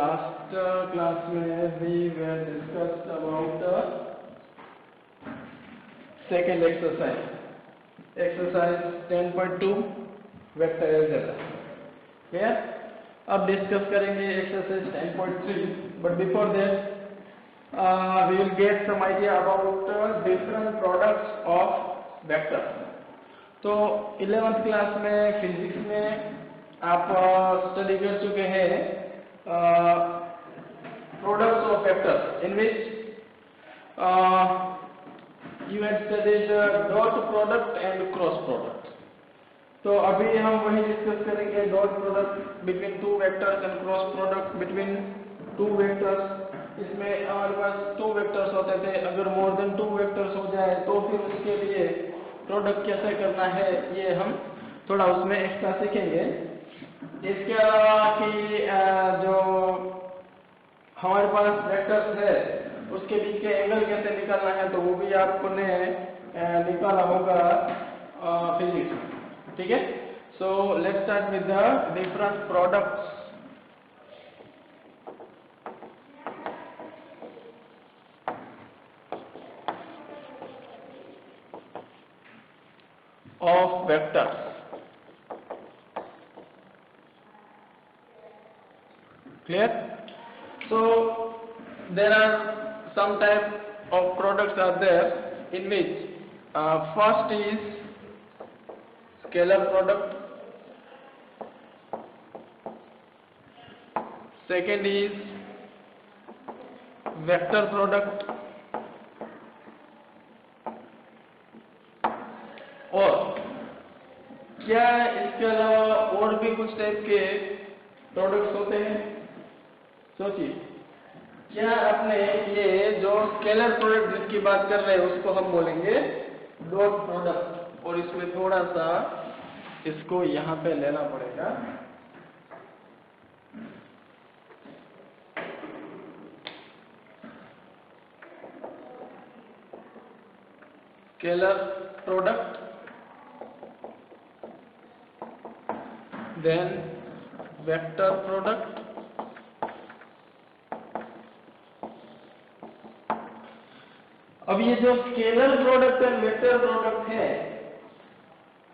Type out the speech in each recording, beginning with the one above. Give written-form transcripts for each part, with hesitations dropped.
last class में we were discussed about the second exercise 10.2 vector algebra. Clear? अब discuss करेंगे exercise 10.3, but before that we will get some idea about different products of vectors. तो 11th class में physics में आप study कर चुके हैं products of vectors in which you had studied dot product and cross product. तो अभी हम वही डिस्कस करेंगे dot product between two vectors and cross product between two vectors. इसमें हमारे पास टू वेक्टर्स होते थे, अगर मोर देन टू वेक्टर्स हो जाए तो फिर उसके लिए प्रोडक्ट कैसे करना है ये हम थोड़ा उसमें एक्स्ट्रा सीखेंगे. इसके अलावा कि जो हमारे पास वेक्टर्स है उसके बीच के एंगल कैसे निकालना है तो वो भी आपको ने निकाला होगा फिजिक्स में. ठीक है. So let's start with the different products of vectors. Clear? So there are some type of products are there in which first is scalar product, second is vector product, और क्या इसके अलावा और भी कुछ टाइप के प्रोडक्ट्स होते हैं. सोचिए, क्या आपने ये जो स्केलर प्रोडक्ट जिसकी बात कर रहे हैं उसको हम बोलेंगे डॉट प्रोडक्ट, और इसमें थोड़ा सा इसको यहाँ पे लेना पड़ेगा. Scalar product, then vector product, अब ये जो scalar product and vector product है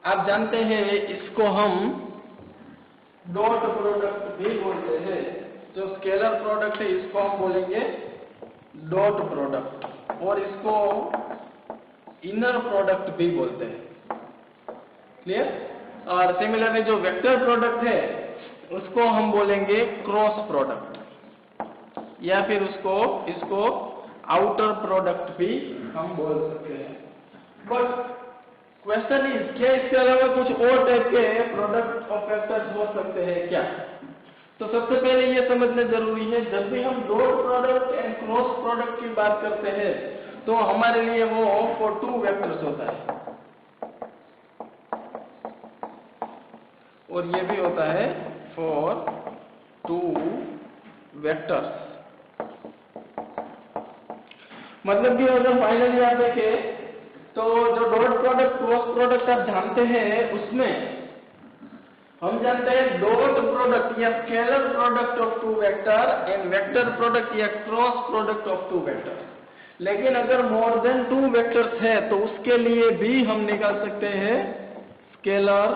आप जानते हैं इसको हम डॉट प्रोडक्ट भी बोलते हैं. जो स्केलर प्रोडक्ट है इसको हम बोलेंगे डॉट प्रोडक्ट और इसको इनर प्रोडक्ट भी बोलते हैं. क्लियर? और सिमिलरली जो वेक्टर प्रोडक्ट है उसको हम बोलेंगे क्रॉस प्रोडक्ट या फिर इसको आउटर प्रोडक्ट भी हम बोल सकते हैं. बट क्वेश्चन इज क्या इसके अलावा कुछ और टाइप के प्रोडक्ट ऑफ वेक्टर्स हो सकते हैं क्या? तो सबसे पहले ये समझना जरूरी है जब भी हम dot product and cross product की बात करते हैं तो हमारे लिए वो फॉर टू वेक्टर्स होता है और ये भी होता है फॉर टू वेक्टर्स. मतलब कि अगर फाइनली आप देखें तो जो डॉट प्रोडक्ट क्रॉस प्रोडक्ट आप जानते हैं उसमें हम जानते हैं डॉट प्रोडक्ट या scalar product of two vector and vector product या cross product of two vector. लेकिन अगर मोर देन टू वेक्टर्स है तो उसके लिए भी हम निकाल सकते हैं स्केलर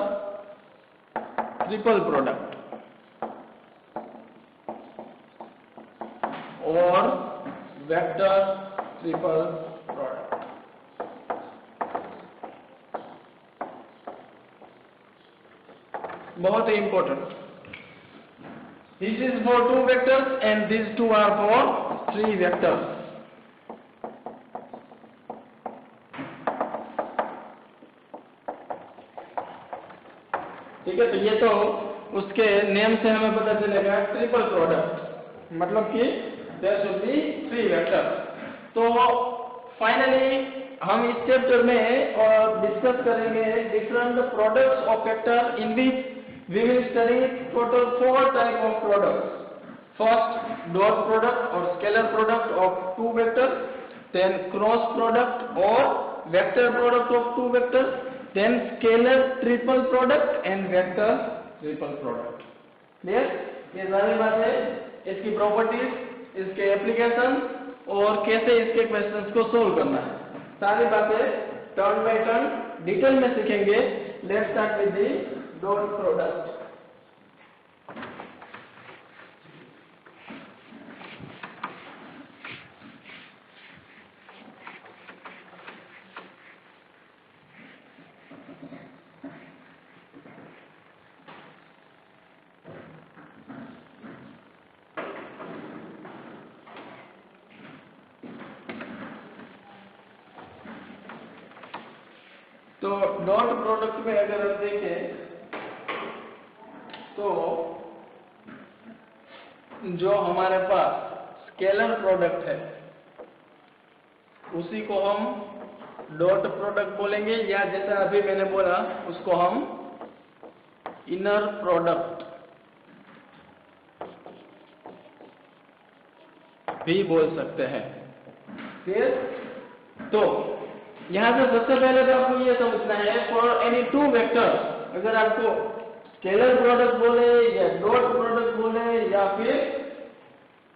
ट्रिपल प्रोडक्ट और वेक्टर ट्रिपल प्रोडक्ट. बहुत ही important. This is for two vectors and this two are for three vectors. ठीक है. तो ये तो उसके नेम से हमें पता चलेगा ट्रिपल प्रोडक्ट मतलब कि there should be three vector. तो फाइनली हम इस चैप्टर में डिस्कस करेंगे different products of vector in which we will study total four type of products. First dot product और scalar product of two vectors, then cross product और vector product of two vectors, then scalar triple product and vector triple product. Clear? ये सारी बातें, इसकी properties, इसके application और कैसे इसके क्वेश्चंस को सोल्व करना है, सारी बातें टर्न बाय टर्न डिटेल में सीखेंगे। Let's start with the dot product. तो डॉट प्रोडक्ट में अगर हम देखें तो जो हमारे पास स्केलर प्रोडक्ट है उसी को हम डॉट प्रोडक्ट बोलेंगे, या जैसा अभी मैंने बोला उसको हम इनर प्रोडक्ट भी बोल सकते हैं। फिर तो यहां से सबसे पहले तो आपको ये समझना है, फॉर एनी टू वेक्टर्स, अगर आपको स्केलर प्रोडक्ट बोले या डॉट प्रोडक्ट बोले या फिर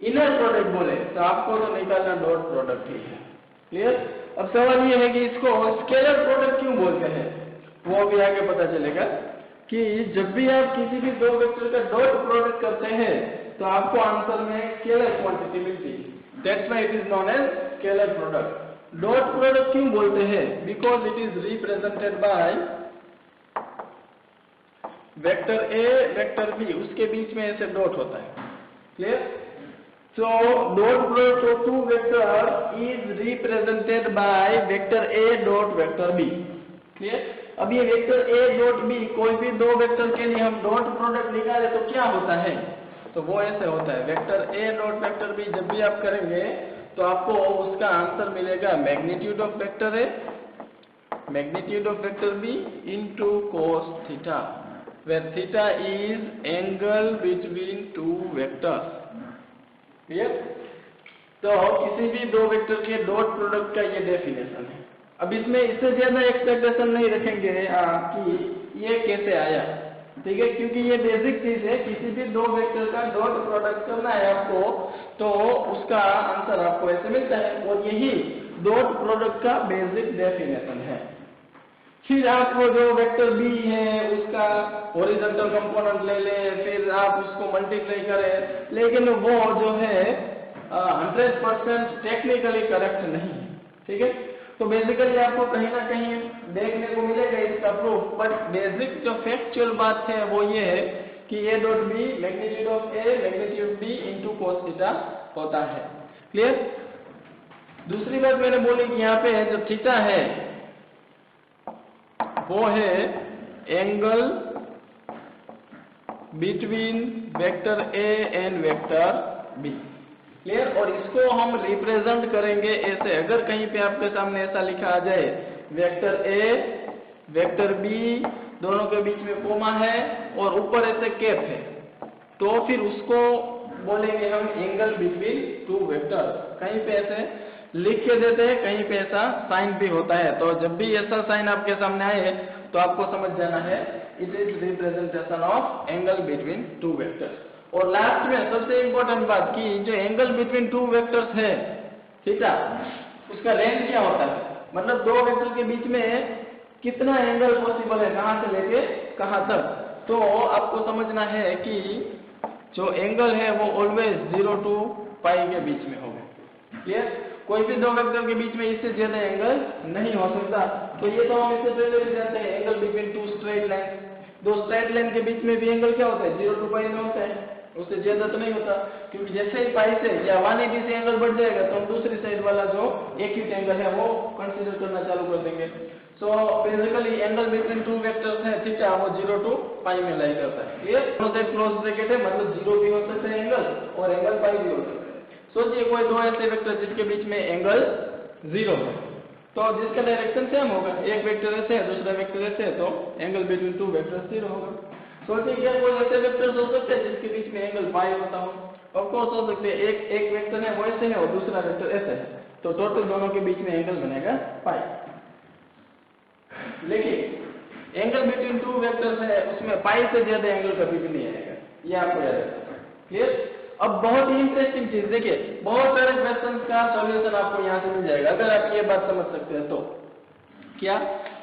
इनर प्रोडक्ट बोले, तो आपको तो निकालना डॉट प्रोडक्ट ही है। क्लियर? अब सवाल ये है कि इसको स्केलर प्रोडक्ट क्यों बोलते हैं, वो भी आगे पता चलेगा कि जब भी आप किसी भी दो वेक्टर का डॉट प्रोडक्ट करते हैं तो आपको आंसर में स्केलर क्वांटिटी मिलती है। That's why it is known as scalar product. Dot product क्यों बोलते हैं? Because it is represented by vector A vector B, उसके बीच में ऐसे डॉट होता है। Clear? So dot product of two vector is represented by vector A dot vector B. Clear? अब ये वेक्टर A dot B, कोई भी दो वेक्टर के लिए हम डॉट प्रोडक्ट निकाले तो क्या होता है, तो वो ऐसे होता है, vector A dot vector B जब भी आप करेंगे तो आपको उसका आंसर मिलेगा magnitude of vector A, magnitude of vector B into cos theta, where theta is angle between two vectors. Clear? तो किसी भी दो वेक्टर के डॉट प्रोडक्ट का ये डेफिनेशन है। अब इसमें इससे ज्यादा एक्सपेक्टेशन नहीं रखेंगे कि ये कैसे आया, ठीक है, क्योंकि ये बेसिक चीज है। किसी भी दो वेक्टर का डॉट प्रोडक्ट करना है आपको तो उसका आंसर आपको ऐसे मिलता है, और यही डॉट प्रोडक्ट का बेसिक डेफिनेशन है। फिर आप वो जो वेक्टर बी है उसका हॉरिजॉन्टल कंपोनेंट ले ले, फिर आप उसको मल्टीप्लाई करें, लेकिन वो जो है 100% टेक्निकली करेक्ट नहीं है। ठीक है? तो बेसिकली आपको कहीं ना कहीं देखने को मिलेगा इसका प्रूफ, बट बेसिक जो फैक्चुअल बात है वो ये है कि A dot B magnitude of A magnitude B into cos theta होता है। क्लियर? दूसरी बात मैंने बोली कि यहाँ पे जो थीटा है वो है angle between vector A and vector B. Clear? और इसको हम रिप्रेजेंट करेंगे ऐसे, अगर कहीं पे आपके सामने ऐसा लिखा आ जाए वेक्टर ए वेक्टर बी दोनों के बीच में कोमा है और ऊपर ऐसे कैप है, तो फिर उसको बोलेंगे हम एंगल बिटवीन टू वेक्टर। कहीं पे ऐसे लिख के देते हैं, कहीं पे ऐसा साइन भी होता है, तो जब भी ऐसा साइन आपके सामने आए तो आपको समझ जाना है it is representation of angle between two vectors. और लास्ट में सबसे इंपॉर्टेंट बात कि जो एंगल बिटवीन टू वेक्टर्स है, ठीक है, उसका रेंज क्या होता है, मतलब दो वेक्टर के बीच में कितना एंगल पॉसिबल है, कहां से लेके कहां तक। तो आपको समझना है कि जो एंगल है वो ऑलवेज 0 to पाई के बीच में होगा। क्लियर? कोई भी दो वेक्टर के बीच में इससे ज्यादा एंगल नहीं हो सकता। तो ये तो हम इससे पहले भी जानते हैं, angle between to straight line, दो स्ट्रेट लाइन के बीच में भी एंगल क्या होता है, 0 to पाई में होता है, उससे ज्यादा तो नहीं होता, क्योंकि जैसे ही पाई से या 180 से एंगल बढ़ जाएगा तो हम दूसरी साइड वाला जो एक्यूट एंगल है वो कंसीडर करना चालू कर देंगे। So basically angle between two vectors है थीटा, वो 0 to पाई में लाई करता है। क्लियर? दोनों साइड क्लोज ब्रैकेट है, मतलब 0 भी हो सकता है एंगल और एंगल पाई भी हो सकता है। सोचिए कोई दो ऐसे वेक्टर जिसके बीच में एंगल 0 है, तो जिसका डायरेक्शन सेम होगा, एक वेक्टर ऐसे है दूसरा वेक्टर ऐसे है, तो एंगल बिटवीन टू वेक्टर्स 0 होगा। सोचिए क्या कोई ऐसे वेक्टर्स हो सकते हैं जिसके बीच में एंगल पाई होता हो, ऑफ कोर्स हो सकते हैं, एक वेक्टर है वो ऐसे है और दूसरा वेक्टर ऐसे है, तो टोटल दोनों के बीच में एंगल बनेगा पाई। लेकिन एंगल बिटवीन टू वेक्टर्स है उसमें पाई से ज्यादा एंगल कभी भी नहीं आएगा, ये आपको याद रखना। क्लियर? अब बहुत ही इंटरेस्टिंग चीज देखिए, बहुत सारे क्वेश्चन का सॉल्यूशन आपको यहाँ से मिल जाएगा अगर आप ये बात समझ सकते हैं तो। क्या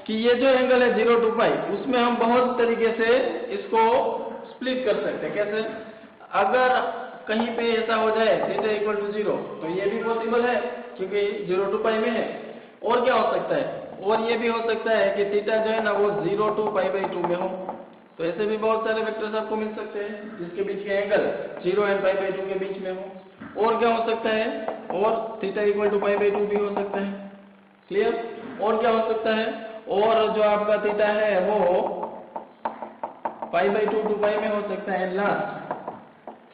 कि ये जो एंगल है 0 to पाई, उसमें हम बहुत तरीके से इसको स्प्लिट कर सकते हैं। कैसे? अगर कहीं पे ऐसा हो जाए थीटा इक्वल टू 0 तो ये भी पॉसिबल है क्योंकि 0 to पाई में है। और क्या हो सकता है? और ये भी हो सकता है कि थीटा जो है ना वो 0 to पाई/2 में हो। तो ऐसे भी बहुत सारे वेक्टर्स आपको मिल सकते हैं जिसके बीच के एंगल 0 और पाई/2 के बीच में हो। और क्या हो सकता है? और थीटा इक्वल टू पाई/2 भी हो सकता है। क्लियर? और क्या हो सकता है? और जो आपका थीटा है वो पाई/2 to पाई में हो सकता है। लास्ट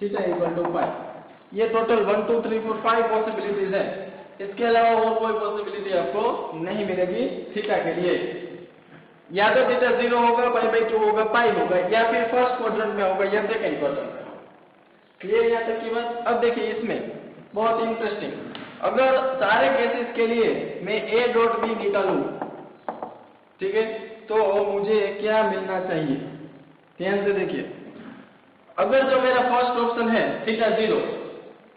थीटा इक्वल टू पाई। ये टोटल 1 2 3 4 5 पॉसिबिलिटीज है। इसके अलावा और कोई पॉसिबिलिटी आपको नहीं मिलेगी थीटा के लिए। या तो थीटा 0 होगा, पाई/2 होगा, पाई होगा, या फिर फर्स्ट क्वाड्रेंट में होगा या सेकंड क्वाड्रेंट में होगा। क्लियर यहाँ तक की बात? अब देखिए इसमें बहुत इंटरेस्टिंग, अगर सारे केसेस के लिए मैं A डॉट B निकालूं, ठीक है, तो मुझे क्या मिलना चाहिए? ध्यान से देखिए, अगर जो मेरा फर्स्ट ऑप्शन है थीटा 0,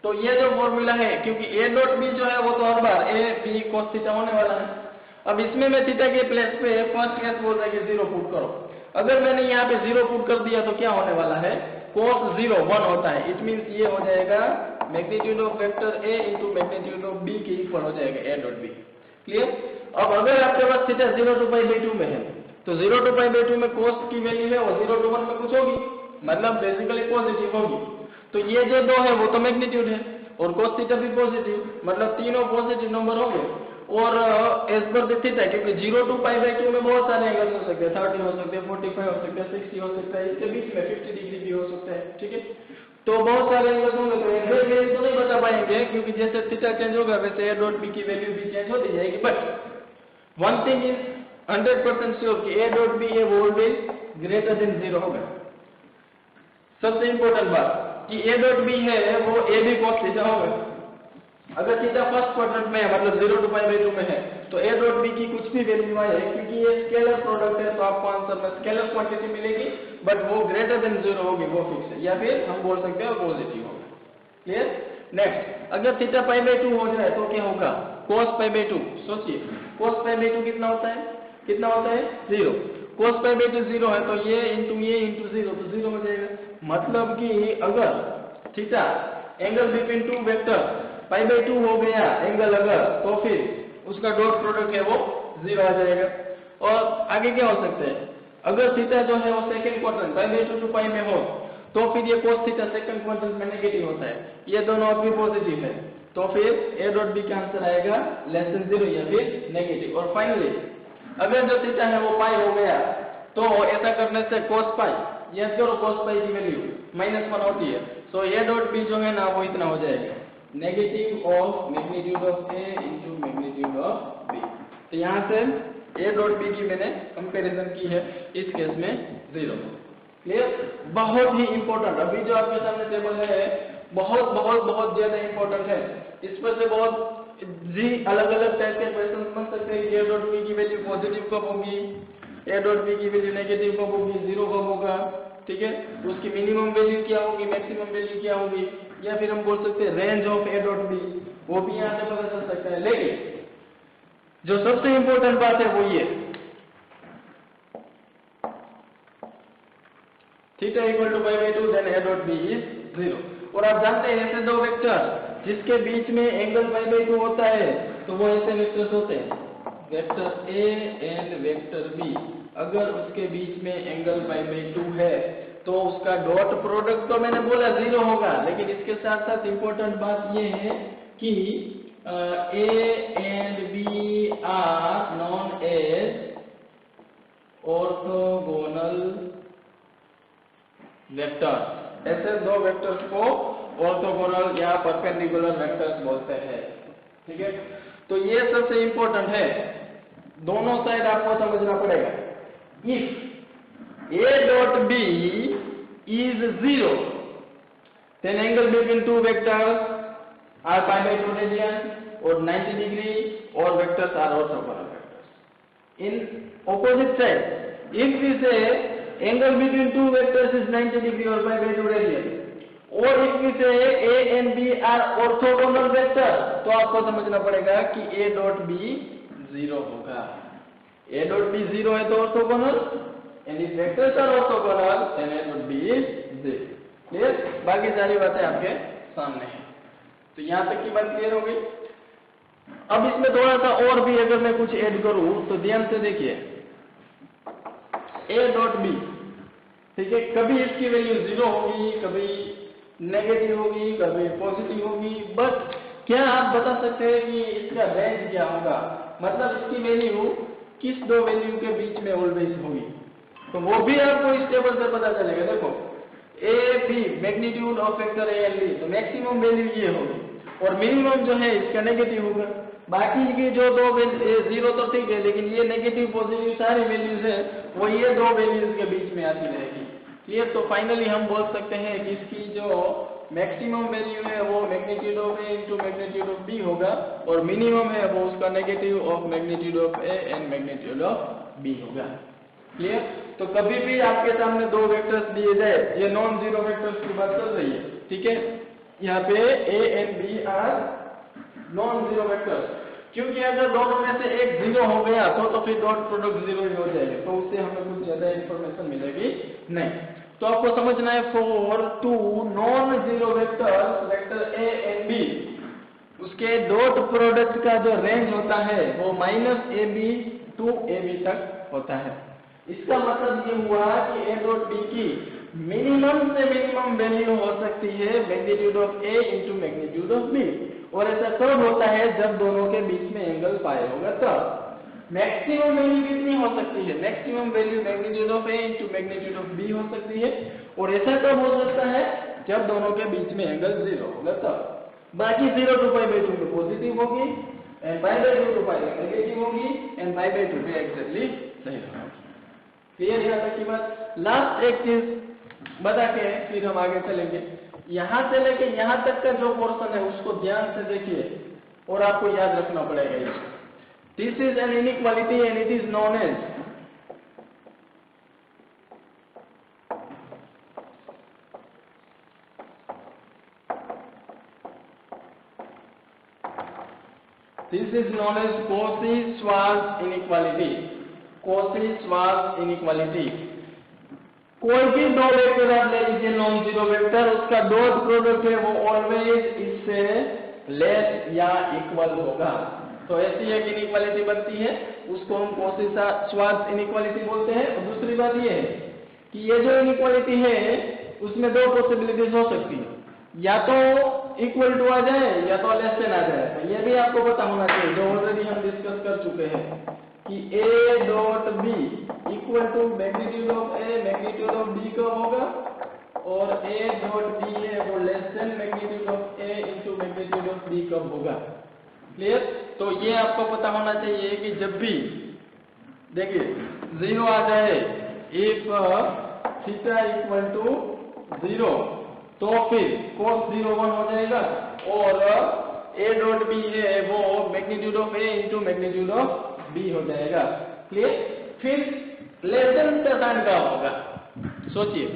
तो ये जो फॉर्मूला है, क्योंकि A डॉट B जो है वो तो हर बार A B cos थीटा होने वाला है। अब इसमें मैं थीटा के प्लेस पे फर्स्ट केस बोल रहा है कि 0 पुट करो। अगर मैंने यहाँ पे 0 पुट कर दिया तो क्या होने वाला है? cos 0 1 होता है। इट मींस ये हो जाएगा magnitude of vector A into magnitude of B के इक्वल हो जाएगा A डॉट B। क्लियर? अब अगर आपके पास थीटा 0 to पाई/2 में है तो 0 to पाई/2 में cos की वैल्यू है वो 0 to 1 में कुछ होगी, मतलब बेसिकली पॉजिटिव होगी। तो ये जो दो है वो तो मैग्नीट्यूड है और cos थीटा भी पॉजिटिव, मतलब तीनों पॉजिटिव नंबर होंगे। और एज पर द थीटा, क्योंकि 0 to पाई/2 में बहुत सारे एंगल हो सकते हैं, 30 हो सकते हैं, 45 हो सकते हैं, 60 हो सकता है, इसके बीच में 50 डिग्री भी हो सकता है। ठीक है, तो बहुत सारे एंगल होंगे, तो एंगल वैल्यू तो नहीं बता पाएंगे क्योंकि जैसे थीटा चेंज होगा वैसे A डॉट B की वैल्यू भी चेंज होती जाएगी। But one thing is 100% sure कि A डॉट B ये ऑलवेज ग्रेटर देन 0 होगा। सबसे इंपॉर्टेंट बात कि A डॉट B है वो A भी cos थीटा होगा। अगर थीटा फर्स्ट क्वाड्रेंट में है, मतलब 0 to पाई/2 में है, तो A डॉट B की कुछ भी वैल्यू आए, क्योंकि ये स्केलर प्रोडक्ट है तो आपको आंसर में स्केलर क्वांटिटी मिलेगी, बट वो ग्रेटर देन 0 होगी, वो फिक्स है, या फिर हम बोल सकते हैं पॉजिटिव होगा। क्लियर? नेक्स्ट, अगर थीटा पाई/2 हो जाए तो क्या होगा? cos पाई/2। सोचिए cos पाई/2 कितना होता है? कितना होता है? 0। cos पाई/2 0 है तो ये इंटू 0 तो 0 हो जाएगा। मतलब कि अगर theta angle between two vector pi by two हो गया एंगल अगर, तो फिर उसका डॉट प्रोडक्ट है वो 0 आ जाएगा। और आगे क्या हो सकता है? अगर थीटा जो है वो सेकंड क्वाड्रेंट पाई/2 to पाई में हो तो फिर ये cos थीटा सेकंड क्वाड्रेंट में नेगेटिव होता है, ये दोनों अभी पॉजिटिव है, तो फिर A डॉट B का आंसर आएगा लेस देन 0 या फिर नेगेटिव। और फाइनली अगर जो थीटा है वो पाई हो गया तो ऐसा करने से cos पाई, यस करो, cos पाई की वैल्यू -1 होती है, सो A डॉट B जो है ना वो इतना हो जाएगा, negative of magnitude of A into magnitude of B। तो यहाँ से A डॉट B की मैंने कंपैरिजन की है, इस केस में 0। क्लियर? बहुत ही इंपॉर्टेंट, अभी जो आपके सामने टेबल है बहुत बहुत बहुत ज्यादा इंपॉर्टेंट है। इस पर से बहुत जी अलग अलग टाइप के क्वेश्चन बन सकते हैं। A डॉट B की वैल्यू पॉजिटिव कब होगी, A डॉट B की वैल्यू नेगेटिव कब होगी, 0 कब होगा, ठीक है, उसकी मिनिमम वैल्यू क्या होगी, मैक्सिमम वैल्यू क्या होगी, या फिर हम बोल सकते हैं range of A dot B, वो भी यहाँ से पता चल सकता है। लेकिन जो सबसे इंपॉर्टेंट बात है वो ये, theta equal to pi by two then A dot B is 0। और आप जानते हैं ऐसे दो वेक्टर जिसके बीच में एंगल पाई/2 होता है तो वो ऐसे वेक्टर्स होते हैं, vector A and vector B। अगर उसके बीच में एंगल पाई/2 है तो उसका डॉट प्रोडक्ट तो मैंने बोला 0 होगा, लेकिन इसके साथ साथ इंपॉर्टेंट बात ये है कि A and B are non as orthogonal vectors. ऐसे दो वेक्टर्स को ऑर्थोगोनल या परपेंडिकुलर वेक्टर्स बोलते हैं। ठीक है, तो ये सबसे इंपॉर्टेंट है, दोनों साइड आपको समझना पड़ेगा। If A dot B is 0, then angle between two vectors are pi/2 radian or 90 degree, or vectors are orthogonal vectors. In opposite side, if we say angle between two vectors is 90 degree or pi/2 radian, और इसमें से A and B are orthogonal vector, तो आपको समझना पड़ेगा कि A dot B 0 होगा। ए dot B 0 है तो orthogonal, and if vectors are orthogonal then A dot B is 0। Clear? बाकी सारी बातें आपके सामने है। तो यहां तक की बात क्लियर हो गई। अब इसमें थोड़ा सा और भी अगर मैं कुछ ऐड करूं तो ध्यान से देखिए, ए डॉट बी, ठीक है, कभी इसकी वैल्यू 0 होगी, कभी नेगेटिव होगी, कभी पॉजिटिव होगी, बट क्या आप बता सकते हैं कि इसका रेंज क्या होगा? मतलब इसकी वैल्यू किस दो वैल्यू के बीच में ऑलवेज होगी, तो वो भी आपको इस टेबल से पता चलेगा। देखो A B magnitude of vector A and B, तो मैक्सिमम वैल्यू ये होगी और मिनिमम जो है इसका नेगेटिव होगा। बाकी की जो दो वैल्यू 0 तो ठीक है, लेकिन ये नेगेटिव पॉजिटिव सारी वैल्यूज है वो ये दो वैल्यूज के बीच में आती रहेगी। क्लियर? तो फाइनली हम बोल सकते हैं कि इसकी जो मैक्सिमम वैल्यू है वो magnitude of A into magnitude of B होगा और मिनिमम है वो उसका negative of magnitude of A and magnitude of B होगा। क्लियर? तो कभी भी आपके सामने दो वेक्टर्स दिए जाए, ये नॉन जीरो वेक्टर्स की बात चल रही है, ठीक है, यहाँ पे A and B are non zero vectors, क्योंकि अगर दोनों में से एक 0 हो गया तो फिर डॉट प्रोडक्ट 0 ही हो जाएगा, तो उससे हमें कुछ ज्यादा इंफॉर्मेशन मिलेगी नहीं। तो आपको समझना है for two non zero vectors, vector A and B, उसके डॉट प्रोडक्ट का जो रेंज होता है वो -ab टू ab तक होता है। इसका मतलब ये हुआ कि ए डॉट बी की मिनिमम से मिनिमम वैल्यू हो सकती है magnitude of A into magnitude of B, और ऐसा तब होता है जब दोनों के बीच में एंगल पाए होगा तब। मैक्सिमम वैल्यू कितनी हो सकती है? Maximum value magnitude of A into magnitude of B हो सकती है, और ऐसा कब हो सकता है? जब दोनों के बीच में एंगल 0 होगा तब। बाकी 0 to π/2 में पॉजिटिव होगी एंड π/2 to π में नेगेटिव होगी एंड π/2 पे एग्जैक्टली सही होगी। क्लियर यहाँ तक की बात? लास्ट एक चीज बता के फिर हम आगे चलेंगे। यहां से लेके यहां तक का जो पोर्शन है उसको ध्यान से देखिए और आपको याद रखना पड़ेगा ये। This is an inequality and it is known as Cauchy-Schwarz inequality। Cauchy-Schwarz inequality, कोई भी दो वेक्टर आप ले लीजिए नॉन जीरो वेक्टर, उसका डॉट प्रोडक्ट है वो ऑलवेज इससे लेस या इक्वल होगा। तो ऐसी एक इनइक्वालिटी बनती है, उसको हम Cauchy-Schwarz इनइक्वालिटी बोलते हैं। और दूसरी बात ये है कि ये जो इनइक्वालिटी है उसमें दो पॉसिबिलिटीज हो सकती है, या तो इक्वल टू आ जाए या तो लेस देन आ जाए। तो ये भी आपको पता होना चाहिए, जो ऑलरेडी हम डिस्कस कर चुके हैं कि A dot B equal to magnitude of A magnitude of B कब होगा, और ए डॉट बी है वो less than magnitude of A into magnitude of B कब होगा। क्लियर? तो ये आपको पता होना चाहिए कि जब भी देखिए 0 आ जाए, इफ थीटा इक्वल टू 0 तो फिर cos 0 1 हो जाएगा, और a डॉट बी है वो magnitude of a into magnitude of b हो जाएगा। क्लियर? फिर लेस देन का साइन क्या होगा सोचिए,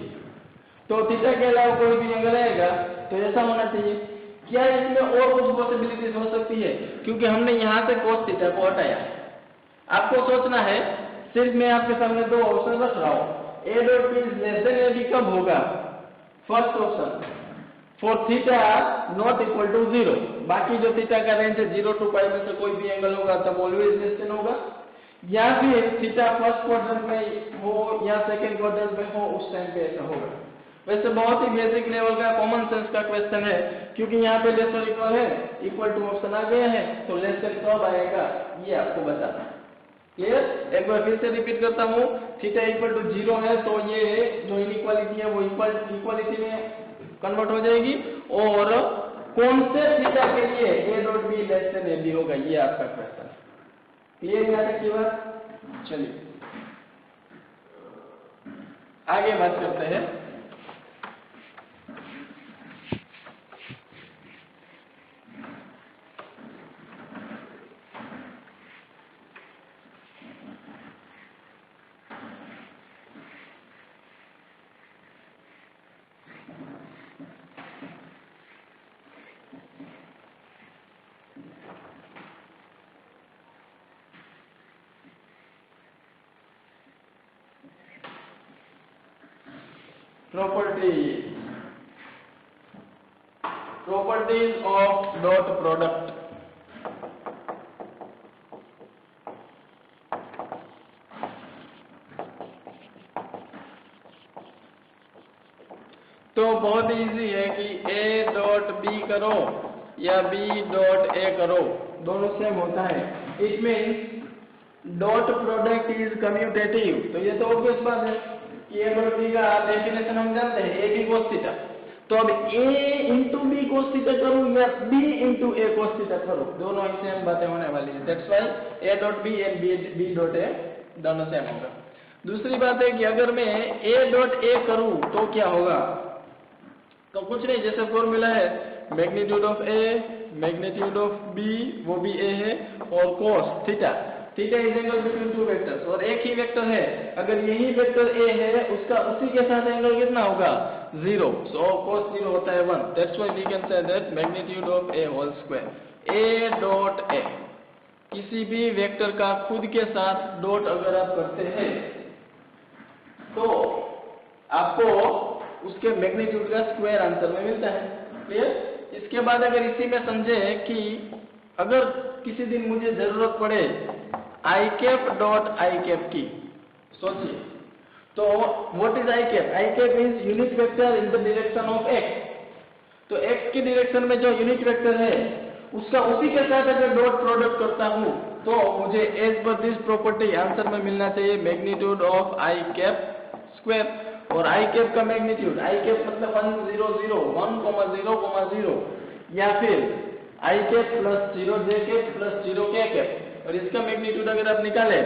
तो थीटा के अलावा कोई भी एंगल आएगा तो ऐसा होना चाहिए। क्या इसमें और कुछ पॉसिबिलिटीज हो सकती है? क्योंकि हमने यहां से cos थीटा को हटाया। आपको सोचना है, सिर्फ मैं आपके सामने दो ऑप्शन रख रहा हूं, a dot B less than ab कब होगा? First option for theta not equal to 0, बाकी जो थीटा का रेंज है 0 to π में से कोई भी एंगल होगा तब ऑलवेज लेस देन होगा, या फिर थीटा फर्स्ट क्वाड्रेंट में हो या सेकंड क्वाड्रेंट में हो, उस टाइम पे ऐसा होगा। वैसे बहुत ही बेसिक लेवल का कॉमन सेंस का क्वेश्चन है, क्योंकि यहाँ पे लेस और इक्वल है, इक्वल टू ऑप्शन आ गया है, तो लेस देन कब आएगा ये आपको बताना है। क्लियर? एक बार फिर से रिपीट करता हूँ, थीटा इक्वल टू 0 है तो ये जो इनइक्वालिटी है वो इक्वालिटी में कन्वर्ट हो जाएगी, और कौन से थीटा के लिए a dot B less than ab होगा, ये आपका क्वेश्चन है। क्लियर यहाँ तक की बात? चलिए आगे बात करते हैं। properties of dot product. तो बहुत इजी है कि a डॉट बी करो या b डॉट a करो, दोनों सेम होता है। It means dot product is commutative. तो ये तो ऑब्वियस बात है कि a डॉट b का डेफिनेशन हम जानते हैं, a b cos थीटा। तो अब a into B cos theta करूं या b into a cos theta करूं, दोनों ही सेम बातें होने वाली है। That's why a dot b and b dot a दोनों सेम होगा। दूसरी बात है कि अगर मैं a डॉट a करूं तो क्या होगा, तो कुछ नहीं, जैसे फॉर्मूला है magnitude of a magnitude of b, वो भी a है, और cos theta, theta is angle between two vectors, और एक ही वेक्टर है, अगर यही वेक्टर a है उसका उसी के साथ एंगल कितना होगा, 0, सो cos 0 होता है 1। That's why we can say that magnitude of a whole square, a dot a, किसी भी वेक्टर का खुद के साथ डॉट अगर आप करते हैं तो आपको उसके मैग्नीट्यूड का स्क्वायर आंसर में मिलता है। क्लियर। इसके बाद अगर इसी में समझे कि अगर किसी दिन मुझे जरूरत पड़े आई कैप डॉट आई कैप की, सोचिए, तो what is I cap? I cap is unit vector in the direction of x. तो एक्स की डायरेक्शन में जो यूनिट वेक्टर है उसका उसी के साथ अगर डॉट प्रोडक्ट करता हूं तो मुझे as per this property answer में मिलना चाहिए magnitude of I cap square. और आई कैप का मैग्नीट्यूड, आई कैप मतलब 1 0 0 1 0 0, या फिर आई कैप प्लस 0 जे कैप प्लस 0 के कैप, और इसका मैग्नीट्यूड अगर आप निकालें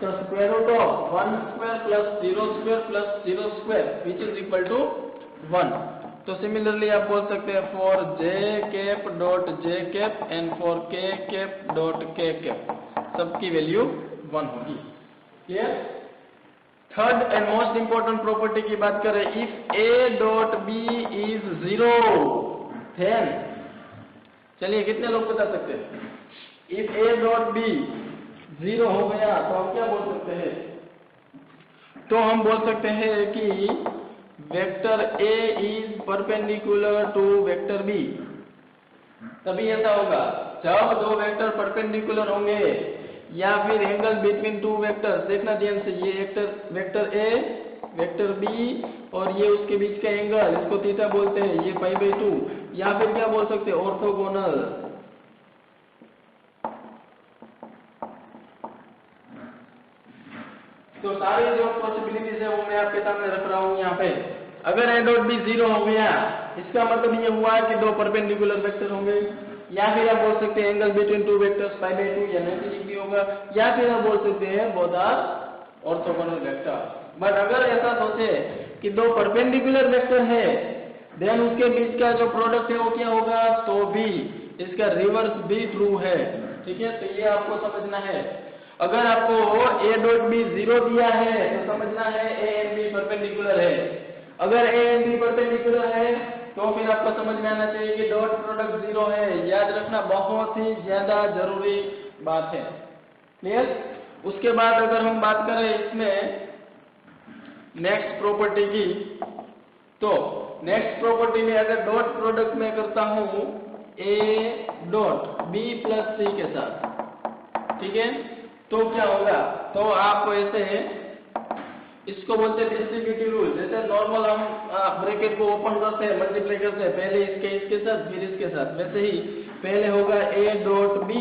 तो square root of 1 square plus 0 square plus 0 square which is equal to 1। तो सिमिलरली आप बोल सकते हैं for J cap dot J cap and for K cap dot K cap, सबकी वैल्यू 1 होगी। Clear. Third and most important property की बात करें, if a dot B is 0 then, चलिए कितने लोग बता सकते हैं, इफ a डॉट बी 0 हो गया तो हम क्या बोल सकते हैं, तो हम बोल सकते हैं कि vector a is perpendicular to vector b। तभी ऐसा होगा जब दो वेक्टर परपेंडिकुलर होंगे या फिर एंगल बिटवीन टू वेक्टर्स। देखना ध्यान से, ये वेक्टर a वेक्टर b और ये उसके बीच का एंगल, इसको थीटा बोलते हैं, ये π/2, या फिर क्या बोल सकते हैं, ऑर्थोगोनल। तो सारी जो पॉसिबिलिटीज है वो मैं आपके सामने रख रहा हूं यहाँ पे। अगर a डॉट b 0 हो गया इसका मतलब ये हुआ कि दो परपेंडिकुलर वेक्टर होंगे, या फिर आप बोल सकते हैं एंगल बिटवीन टू वेक्टर्स π/2 या 90 डिग्री होगा, या फिर आप बोल सकते हैं both are orthogonal vector. But अगर ऐसा सोचे कि दो परपेंडिकुलर वेक्टर है देन उसके बीच का जो प्रोडक्ट है वो क्या होगा, तो भी इसका रिवर्स भी ट्रू है। ठीक है, तो ये आपको समझना है। अगर आपको a डॉट b 0 दिया है तो समझना है a एंड b परपेंडिकुलर है। अगर a एंड b परपेंडिकुलर है तो फिर आपको समझ में आना चाहिए कि डॉट प्रोडक्ट 0 है। याद रखना, बहुत ही ज्यादा जरूरी बात है। क्लियर। उसके बाद अगर हम बात करें इसमें नेक्स्ट प्रॉपर्टी की, तो नेक्स्ट प्रॉपर्टी में अगर डॉट प्रोडक्ट में करता हूं a dot b plus c के साथ, ठीक है, तो क्या होगा, तो आपको ऐसे इसको बोलते हैं डिस्ट्रीब्यूटिव रूल। जैसे नॉर्मल हम ब्रैकेट को ओपन करते हैं, मल्टीप्लाई करते हैं, पहले इसके साथ फिर इसके साथ, वैसे ही पहले होगा a डॉट b,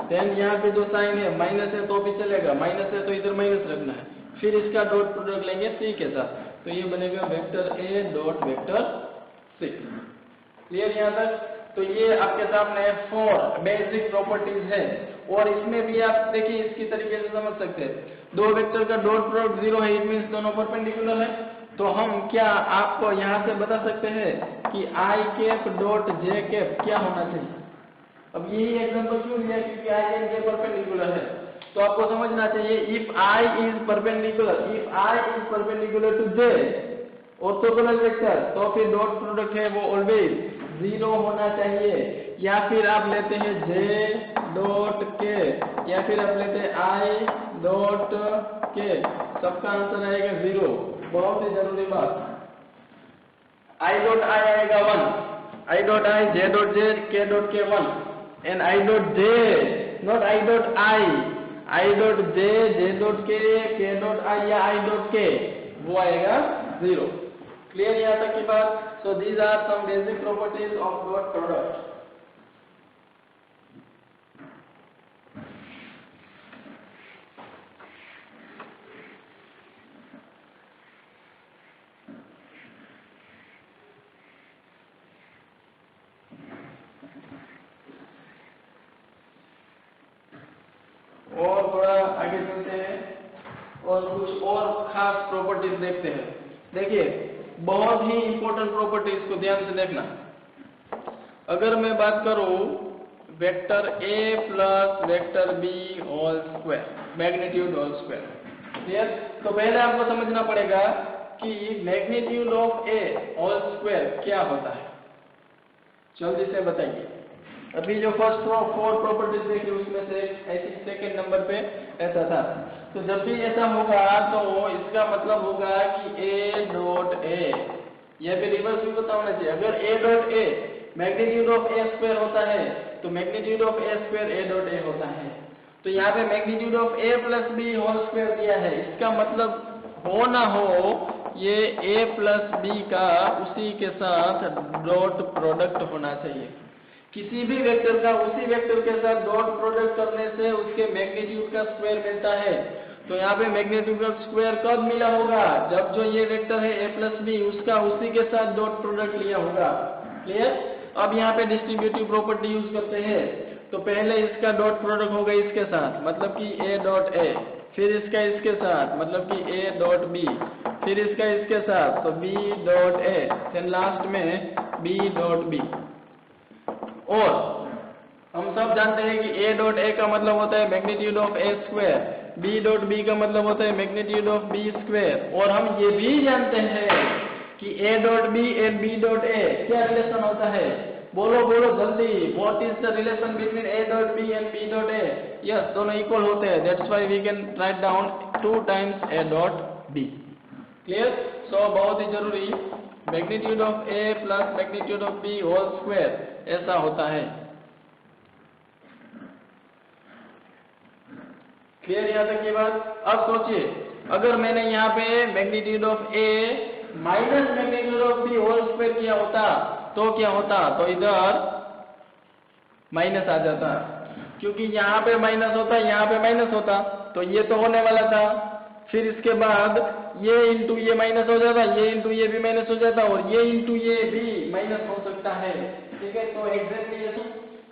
देन यहाँ पे जो साइन है माइनस है तो भी चलेगा, माइनस है तो इधर माइनस रखना है, फिर इसका डॉट प्रोडक्ट लेंगे c के साथ, तो ये बनेगा vector a dot vector c। Clear यहाँ तक। तो ये आपके सामने 4 बेसिक प्रॉपर्टीज है, और इसमें भी आप देखिए इसकी तरीके से समझ सकते हैं। दो वेक्टर का डॉट प्रोडक्ट 0 है, इट मींस दोनों परपेंडिकुलर है। तो हम क्या आपको यहाँ से बता सकते हैं कि आई कैप डॉट जे कैप क्या होना चाहिए। अब यही एग्जांपल क्यों लिया, क्योंकि आई एंड जे परपेंडिकुलर है। तो आपको समझना चाहिए if I is perpendicular to J orthogonal vector, तो फिर डॉट प्रोडक्ट है वो ऑलवेज 0 होना चाहिए। या फिर आप लेते हैं j डॉट के, या फिर आप लेते हैं i डॉट के, सबका आंसर आएगा 0। बहुत ही जरूरी बात। I dot I आएगा 1, I dot I, J dot J, K dot K 1, and I dot J, not I dot I dot J, J dot K dot I या I dot K वो आएगा 0। Clear यहाँ तक की बात? So these are some basic properties of dot product। और थोड़ा आगे चलते हैं और कुछ और खास प्रॉपर्टीज देखते हैं। देखिए बहुत ही इंपॉर्टेंट प्रॉपर्टीज को ध्यान से देखना। अगर मैं बात करूं vector A plus vector B whole square, magnitude whole square, clear? तो पहले आपको समझना पड़ेगा कि magnitude of A whole square क्या होता है। जल्दी से बताइए। अभी जो फर्स्ट 4 प्रॉपर्टीज देखी उसमें से ऐसी सेकंड नंबर पे ऐसा था। तो जब भी ऐसा होगा तो इसका मतलब होगा कि A डॉट A, यह भी रिवर्स भी पता होना चाहिए। अगर A dot A magnitude of A square होता है तो magnitude of A square A dot A होता है। तो यहाँ पे magnitude of A plus B whole square दिया है, इसका मतलब हो ना हो ये A प्लस B का उसी के साथ डॉट प्रोडक्ट होना चाहिए। किसी भी वेक्टर का उसी वेक्टर के साथ डॉट प्रोडक्ट करने से उसके मैग्नीट्यूड का स्क्वायर मिलता है। तो यहाँ पे मैग्नीट्यूड का स्क्वायर कब मिला होगा? जब जो ये वेक्टर है A प्लस बी उसका उसी के साथ डॉट प्रोडक्ट लिया होगा। क्लियर? अब यहाँ पे डिस्ट्रीब्यूटिव प्रॉपर्टी यूज करते हैं। तो पहले इसका डॉट प्रोडक्ट होगा इसके साथ, मतलब कि A डॉट A, फिर इसका इसके साथ मतलब कि A डॉट B, फिर इसका इसके साथ तो B डॉट A, फिर लास्ट में B डॉट B। और हम सब जानते हैं कि A डॉट A का मतलब होता है magnitude of A square, B dot B का मतलब होता है मैग्नीट्यूड ऑफ B स्क्वायर। और हम ये भी जानते हैं कि A dot B and B dot A क्या रिलेशन होता है? बोलो बोलो जल्दी, what is the relation between A dot B and B dot A? Yes, दोनों इक्वल होते हैं। That's why we can write down 2 times A dot B। Clear? So बहुत ही जरूरी, magnitude of A plus magnitude of B whole square ऐसा होता है। Clear यहाँ तक की बात? अब सोचिए अगर मैंने यहाँ पे magnitude of A minus magnitude of B whole square किया होता तो क्या होता? तो इधर माइनस आ जाता, क्योंकि यहाँ पे माइनस होता यहाँ पे माइनस होता, तो ये तो होने वाला था। फिर इसके बाद ये इंटू ये माइनस हो जाता, ये इंटू ये भी माइनस हो जाता, और ये इंटू ये भी माइनस हो सकता है। ठीक है, तो एग्जैक्टली ऐसा,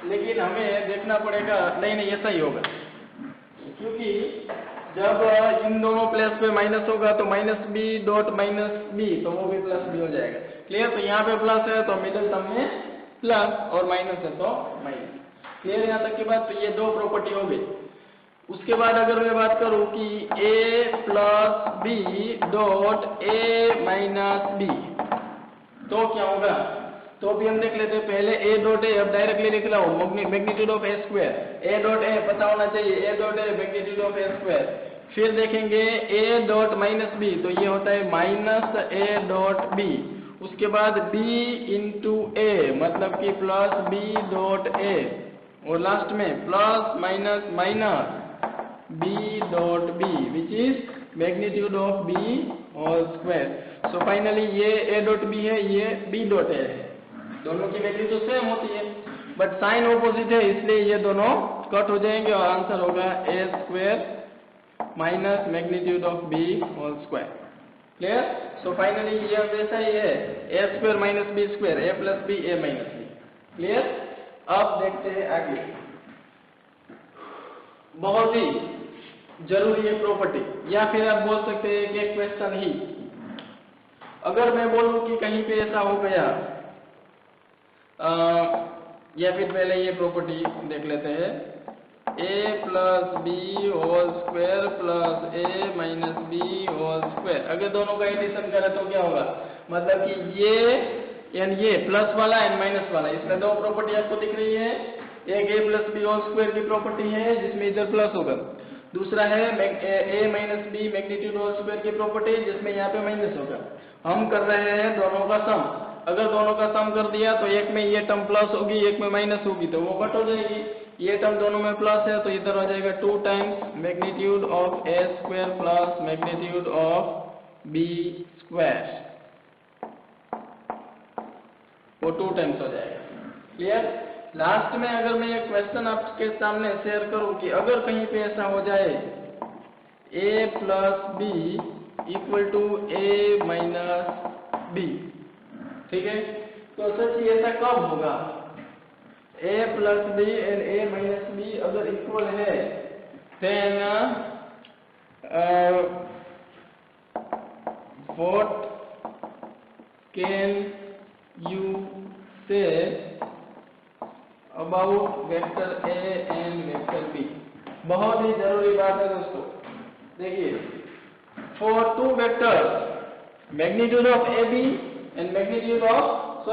लेकिन हमें देखना पड़ेगा, नहीं ऐसा ही होगा, क्योंकि जब इन दोनों प्लेस पे माइनस होगा तो minus B dot minus B, तो वो भी प्लस बी हो जाएगा। क्लियर? तो यहाँ पे प्लस है तो मिडिल टर्म में प्लस, और माइनस है तो माइनस। क्लियर यहाँ तक की बात? तो ये 2 प्रॉपर्टी हो गई। उसके बाद अगर मैं बात करूं कि A plus B dot A minus B, तो क्या होगा? तो भी हम देख लेते हैं। पहले A डॉट A, अब डायरेक्टली लिख रहा हूं magnitude of A square, A dot A पता होना चाहिए, A dot A magnitude of A square. फिर देखेंगे A डॉट माइनस बी, तो ये होता है माइनस A डॉट B। उसके बाद B इंटू A मतलब कि प्लस B डॉट A, और लास्ट में plus minus minus B dot B which is magnitude of B whole square. So finally ये A डॉट B है, ये B डॉट A है। दोनों की वैल्यू तो सेम होती है, बट साइन ऑपोजिट है, इसलिए ये दोनों कट हो जाएंगे और आंसर होगा A square minus magnitude of B whole square. Clear? So finally ये वैसा ही है, A square minus B square, A plus B A minus B। Clear? अब देखते हैं आगे, बहुत ही जरूरी है प्रॉपर्टी, या फिर आप बोल सकते हैं कि क्वेश्चन ही। अगर मैं बोलूं कि कहीं पे ऐसा हो गया, या फिर पहले ये प्रॉपर्टी देख लेते हैं, A plus B whole square plus A minus B whole square. अगर दोनों का एडिशन करें तो क्या होगा? मतलब कि ये एंड ये प्लस वाला एंड माइनस वाला, इसमें 2 प्रॉपर्टी आपको दिख रही है। एक A plus B whole square की प्रॉपर्टी है जिसमें इधर प्लस होगा, दूसरा है A minus B magnitude whole square की प्रॉपर्टी जिसमें यहाँ पे माइनस होगा। हम कर रहे हैं दोनों का सम। अगर दोनों का सम कर दिया तो एक में ये टर्म प्लस होगी, एक में माइनस होगी, तो वो कट हो जाएगी। ये टर्म दोनों में प्लस है तो इधर हो जाएगा 2 times magnitude of A square plus magnitude of B square, वो 2 टाइम्स हो जाएगा। क्लियर? लास्ट में अगर मैं एक क्वेश्चन आपके सामने शेयर करूं कि अगर कहीं पे ऐसा हो जाए a plus B equal to A minus B, ठीक है, तो सोचिए ऐसा कब होगा? a plus B and a minus B अगर इक्वल है then what can you say about vector a and vector b? बहुत ही जरूरी बात है दोस्तों। देखिए, for 2 vectors magnitude of A B and magnitude of a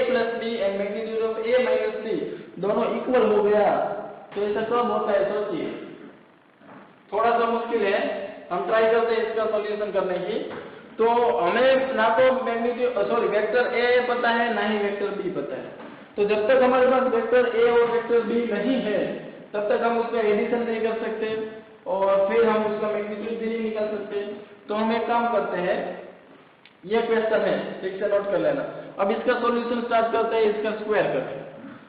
plus B and magnitude of a minus B दोनों इक्वल हो गया तो ऐसा कब होता है? सोचिए, थोड़ा सा मुश्किल है, हम ट्राई करते हैं इसका सॉल्यूशन करने की। तो हमें ना तो वेक्टर a पता है, ना ही वेक्टर b पता है। तो जब तक हमारे पास वेक्टर a और वेक्टर b नहीं है तब तक हम उसका एडिशन नहीं कर सकते और फिर हम उसका मैग्नीट्यूड भी नहीं निकाल सकते। तो हम एक काम करते हैं, ये क्वेश्चन है, ठीक से नोट कर लेना। अब इसका सॉल्यूशन स्टार्ट करते हैं, इसका स्क्वायर करते हैं।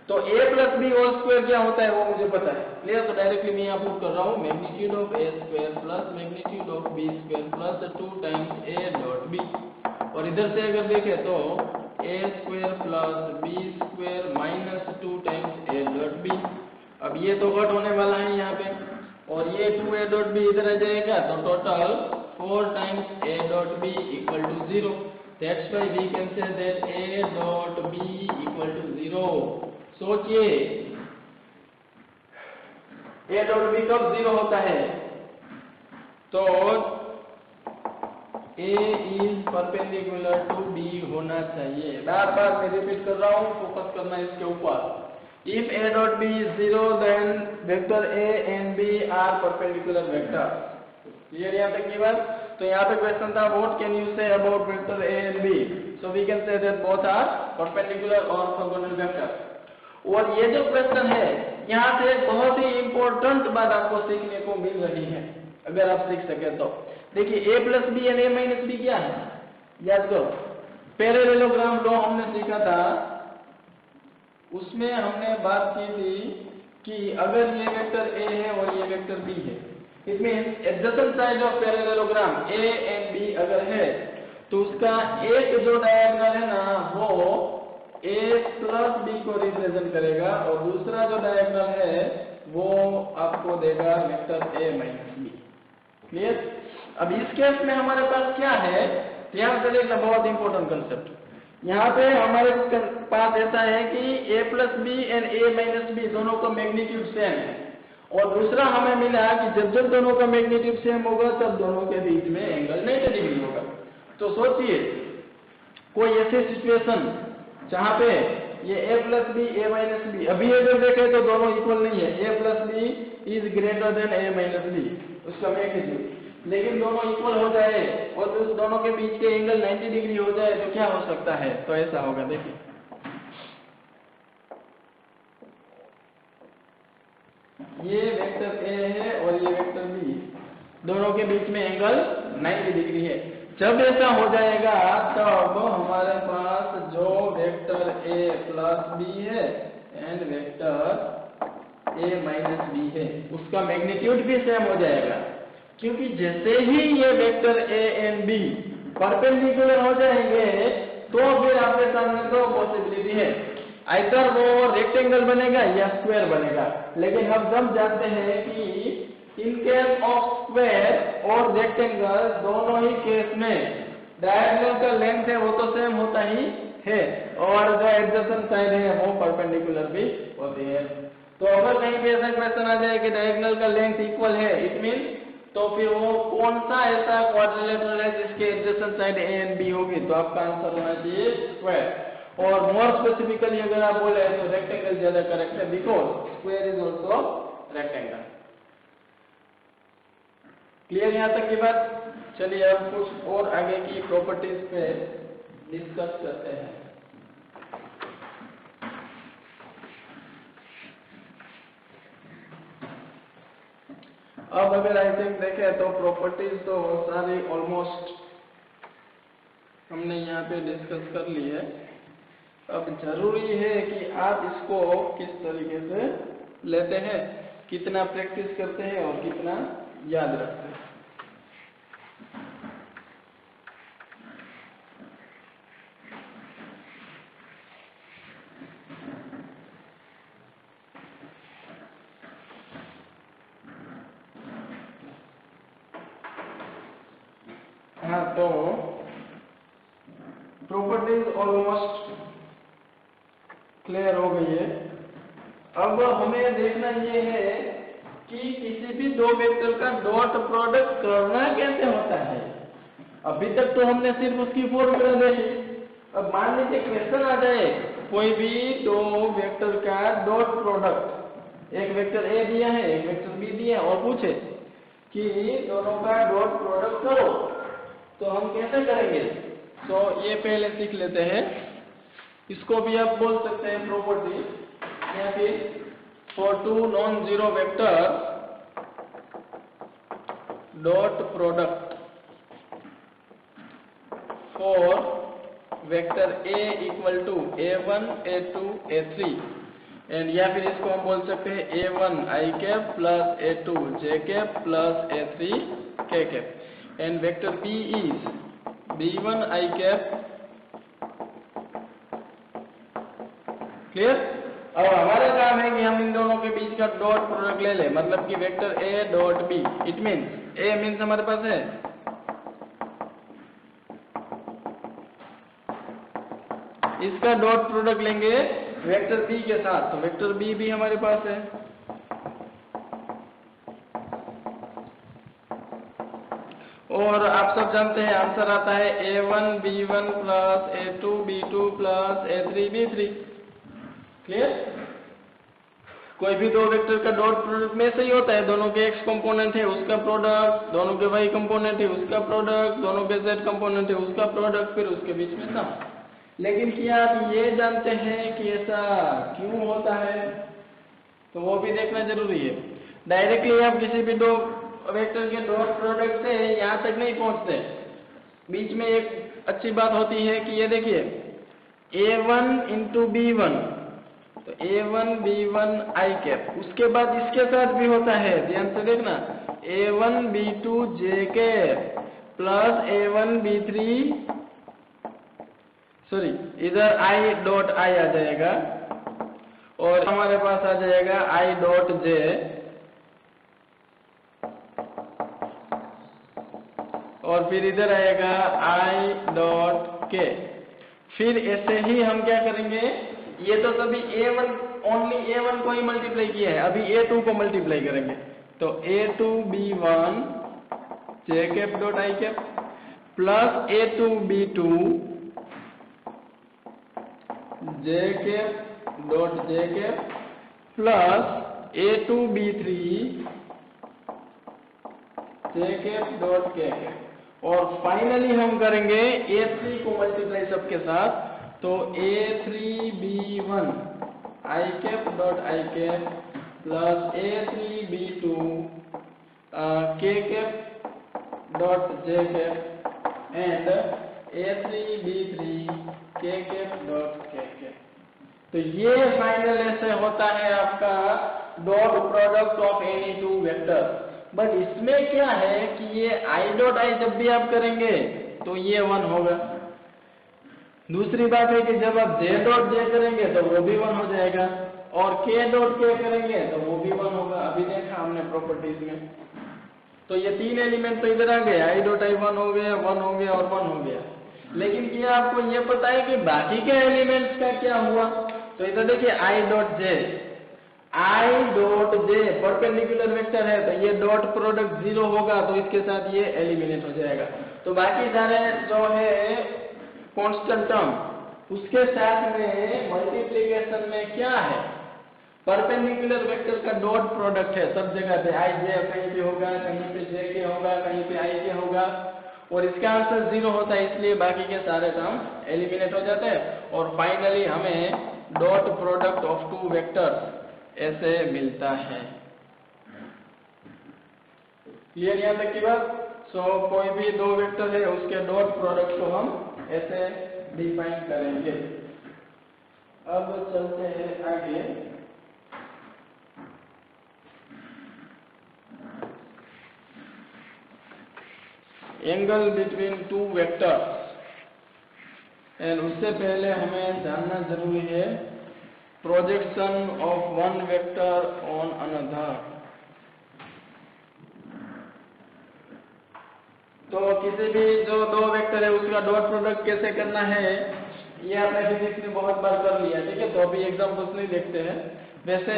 तो a plus B whole square क्या होता है वो मुझे पता है। क्लियर? तो डायरेक्टली मैं यहाँ पुट कर रहा हूँ magnitude of a square plus magnitude of b square plus 2 times a dot b, और इधर से अगर देखें तो a square plus b square minus 2 times a dot b। अब ये तो कट होने वाला है यहाँ पे, और ये 2a डॉट b इधर आ जाएगा, तो total 4 times a dot b equal to 0। That's why we can say that a dot b equal to 0। सोचिए, a डॉट b कब 0 होता है? तो a is perpendicular to b होना चाहिए। बार बार मैं रिपीट कर रहा हूँ, फोकस करना इसके ऊपर। If a dot b is 0, then vector a and b are perpendicular vectors. Clear यहाँ तक की बात? तो यहाँ पे क्वेश्चन था what can you say about vector a and b? So we can say that both are perpendicular or orthogonal vectors. और ये जो क्वेश्चन है यहाँ से एक बहुत ही इंपॉर्टेंट बात आपको सीखने को मिल रही है, अगर आप सीख सके तो। देखिए, a plus B and a minus B क्या है? याद करो, पैरेललोग्राम लॉ हमने सीखा था, उसमें हमने बात की थी कि अगर ये वेक्टर a है और ये वेक्टर b है, it means adjacent side of parallelogram a and b अगर है तो उसका एक जो डायगोनल है ना वो a प्लस b को रिप्रेजेंट करेगा और दूसरा जो डायगोनल है वो आपको देगा vector a minus b। Clear? अब इस केस में हमारे पास क्या है, ध्यान से देखना, बहुत इंपॉर्टेंट कंसेप्ट। यहाँ पे हमारे पास ऐसा है कि a plus B and a minus B दोनों का मैग्नीट्यूड सेम है, और दूसरा हमें मिला कि जब जब दोनों का मैग्नीट्यूड सेम होगा तब दोनों के बीच में एंगल 90 डिग्री होगा। तो सोचिए, कोई ऐसी सिचुएशन जहाँ पे ये a plus B a minus B, अभी अगर देखें तो दोनों इक्वल नहीं है, a plus B is greater than a minus B, उसका मैग्नीट्यूड, लेकिन दोनों इक्वल हो जाए और उस दोनों के बीच के एंगल 90 डिग्री हो जाए तो क्या हो सकता है? तो ऐसा होगा, देखिए, ये वेक्टर a है और ये वेक्टर b, दोनों के बीच में एंगल 90 डिग्री है। जब ऐसा हो जाएगा तब हमारे पास जो वेक्टर a प्लस b है and vector a minus b है उसका मैग्नीट्यूड भी सेम हो जाएगा, क्योंकि जैसे ही ये vector a and b perpendicular हो जाएंगे तो फिर आपके सामने दो पॉसिबिलिटी है, आइदर वो रेक्टेंगल बनेगा या स्क्वायर बनेगा। लेकिन हम जब जानते हैं कि इन केस ऑफ स्क्वायर और रेक्टेंगल दोनों ही केस में डायगोनल का लेंथ है वो तो सेम होता ही है और जो एडजेसेंट साइड है वो परपेंडिकुलर भी होती है। तो अगर कहीं पे ऐसा क्वेश्चन आ जाए कि डायगोनल का लेंथ इक्वल है, इट मीन तो फिर वो कौन सा ऐसा क्वाड्रिलेटरल है जिसके adjacent side a and b होगी, तो आपका आंसर होना चाहिए स्क्वायर। और मोर स्पेसिफिकली अगर आप बोले तो रेक्टेंगल ज्यादा करेक्ट है, because square is also rectangle. Clear यहाँ तक की बात? चलिए अब कुछ और आगे की प्रॉपर्टीज पे डिस्कस करते हैं। अब अगर आई थिंक देखें तो प्रॉपर्टीज तो सारी ऑलमोस्ट हमने यहाँ पे डिस्कस कर ली है। अब जरूरी है कि आप इसको किस तरीके से लेते हैं, कितना प्रैक्टिस करते हैं और कितना याद रखते हैं। हाँ, तो प्रॉपर्टीज ऑलमोस्ट क्लियर हो गई है। अब हमें देखना ये है कि किसी भी दो वेक्टर का डॉट प्रोडक्ट करना कैसे होता है। अभी तक तो हमने सिर्फ उसकी फॉर्मूला देखी। अब मान लीजिए क्वेश्चन आ जाए, कोई भी दो वेक्टर का डॉट प्रोडक्ट, एक वेक्टर ए दिया है एक वेक्टर बी दिया है और पूछे कि दोनों का डॉट प्रोडक्ट करो, तो हम कैसे करेंगे। तो ये पहले सीख लेते हैं। इसको भी आप बोल सकते हैं प्रॉपर्टी, या फिर for two non zero vector dot product for vector A equal to a1 a2 a3, and या फिर इसको हम बोल सकते हैं a1 i cap plus a2 j cap plus a3 k cap, and vector B is B1 I cap। Clear. अब हमारा काम है कि हम इन दोनों के बीच का डॉट प्रोडक्ट ले लें, मतलब कि vector A dot B। It means A means हमारे पास है, इसका डॉट प्रोडक्ट लेंगे वेक्टर B के साथ, तो वेक्टर B भी हमारे पास है। और आप सब जानते हैं आंसर आता है a1 b1 plus a2 b2 plus a3 b3। Clear. कोई भी दो वेक्टर का डॉट प्रोडक्ट में से ही होता है, दोनों के x कंपोनेंट है उसका प्रोडक्ट, दोनों के y कंपोनेंट है उसका प्रोडक्ट, दोनों के z कंपोनेंट है उसका प्रोडक्ट, फिर उसके बीच में सम। लेकिन क्या आप ये जानते हैं कि ऐसा क्यों होता है, तो वो भी देखना जरूरी है। डायरेक्टली आप किसी भी दो वेक्टर के डॉट प्रोडक्ट से यहाँ तक नहीं पहुंचते, बीच में एक अच्छी बात होती है कि ये देखिए a1 इंटू b1, तो a1 b1 i कैप, उसके बाद इसके साथ भी होता है, ध्यान से देखना a1 b2 j cap plus a1 b3, sorry इधर i डॉट i आ जाएगा और हमारे पास आ जाएगा i डॉट j, और फिर इधर आएगा i डॉट k। फिर ऐसे ही हम क्या करेंगे, ये तो सभी a1 ओनली a1 को ही मल्टीप्लाई किया है, अभी a2 को मल्टीप्लाई करेंगे, तो a2 b1 j cap dot i cap plus a2 b2 j cap dot j cap plus a2 b3 j cap dot k cap, और फाइनली हम करेंगे a3 को मल्टीप्लाई सबके साथ, तो a3 b1 i cap dot i cap plus a3 b2 k cap dot j cap and a3 b3 k cap dot k cap. तो ये final ऐसे होता है आपका dot product of any two vector. But इसमें क्या है कि ये i डॉट i जब भी आप करेंगे तो ये 1 होगा। दूसरी बात है कि जब आप j डॉट j करेंगे तो वो भी 1 हो जाएगा, और k डॉट k करेंगे तो वो भी 1 होगा। अभी देखा हमने प्रॉपर्टीज में, तो ये तीन एलिमेंट तो इधर आ गए, i डॉट i 1 हो गया, 1 हो गया और 1 हो गया। लेकिन क्या आपको ये पता है कि बाकी के एलिमेंट्स का क्या हुआ। तो इधर देखिए i dot j perpendicular vector है, तो ये डॉट प्रोडक्ट 0 होगा, तो इसके साथ ये एलिमिनेट हो जाएगा। तो बाकी सारे जो है कांस्टेंट टर्म, उसके साथ में मल्टीप्लिकेशन में क्या है, परपेंडिकुलर वेक्टर का डॉट प्रोडक्ट है सब जगह पे। i j कहीं पे होगा, कहीं पे j के होगा, कहीं पे i के होगा, और इसका आंसर 0 होता है, इसलिए बाकी के सारे टर्म एलिमिनेट हो जाते हैं और फाइनली हमें dot product of two vectors ऐसे मिलता है। क्लियर यहाँ तक की बात? कोई भी दो वेक्टर है उसके डॉट प्रोडक्ट को हम ऐसे डिफाइन करेंगे। अब चलते हैं आगे। Angle between to vectors, and उससे पहले हमें जानना जरूरी है projection of one vector on another. तो किसी भी जो दो वेक्टर है उसका डॉट प्रोडक्ट कैसे करना है ये आपने फिजिक्स में बहुत बार कर लिया, ठीक है। तो अभी एग्जांपल्स नहीं देखते हैं। वैसे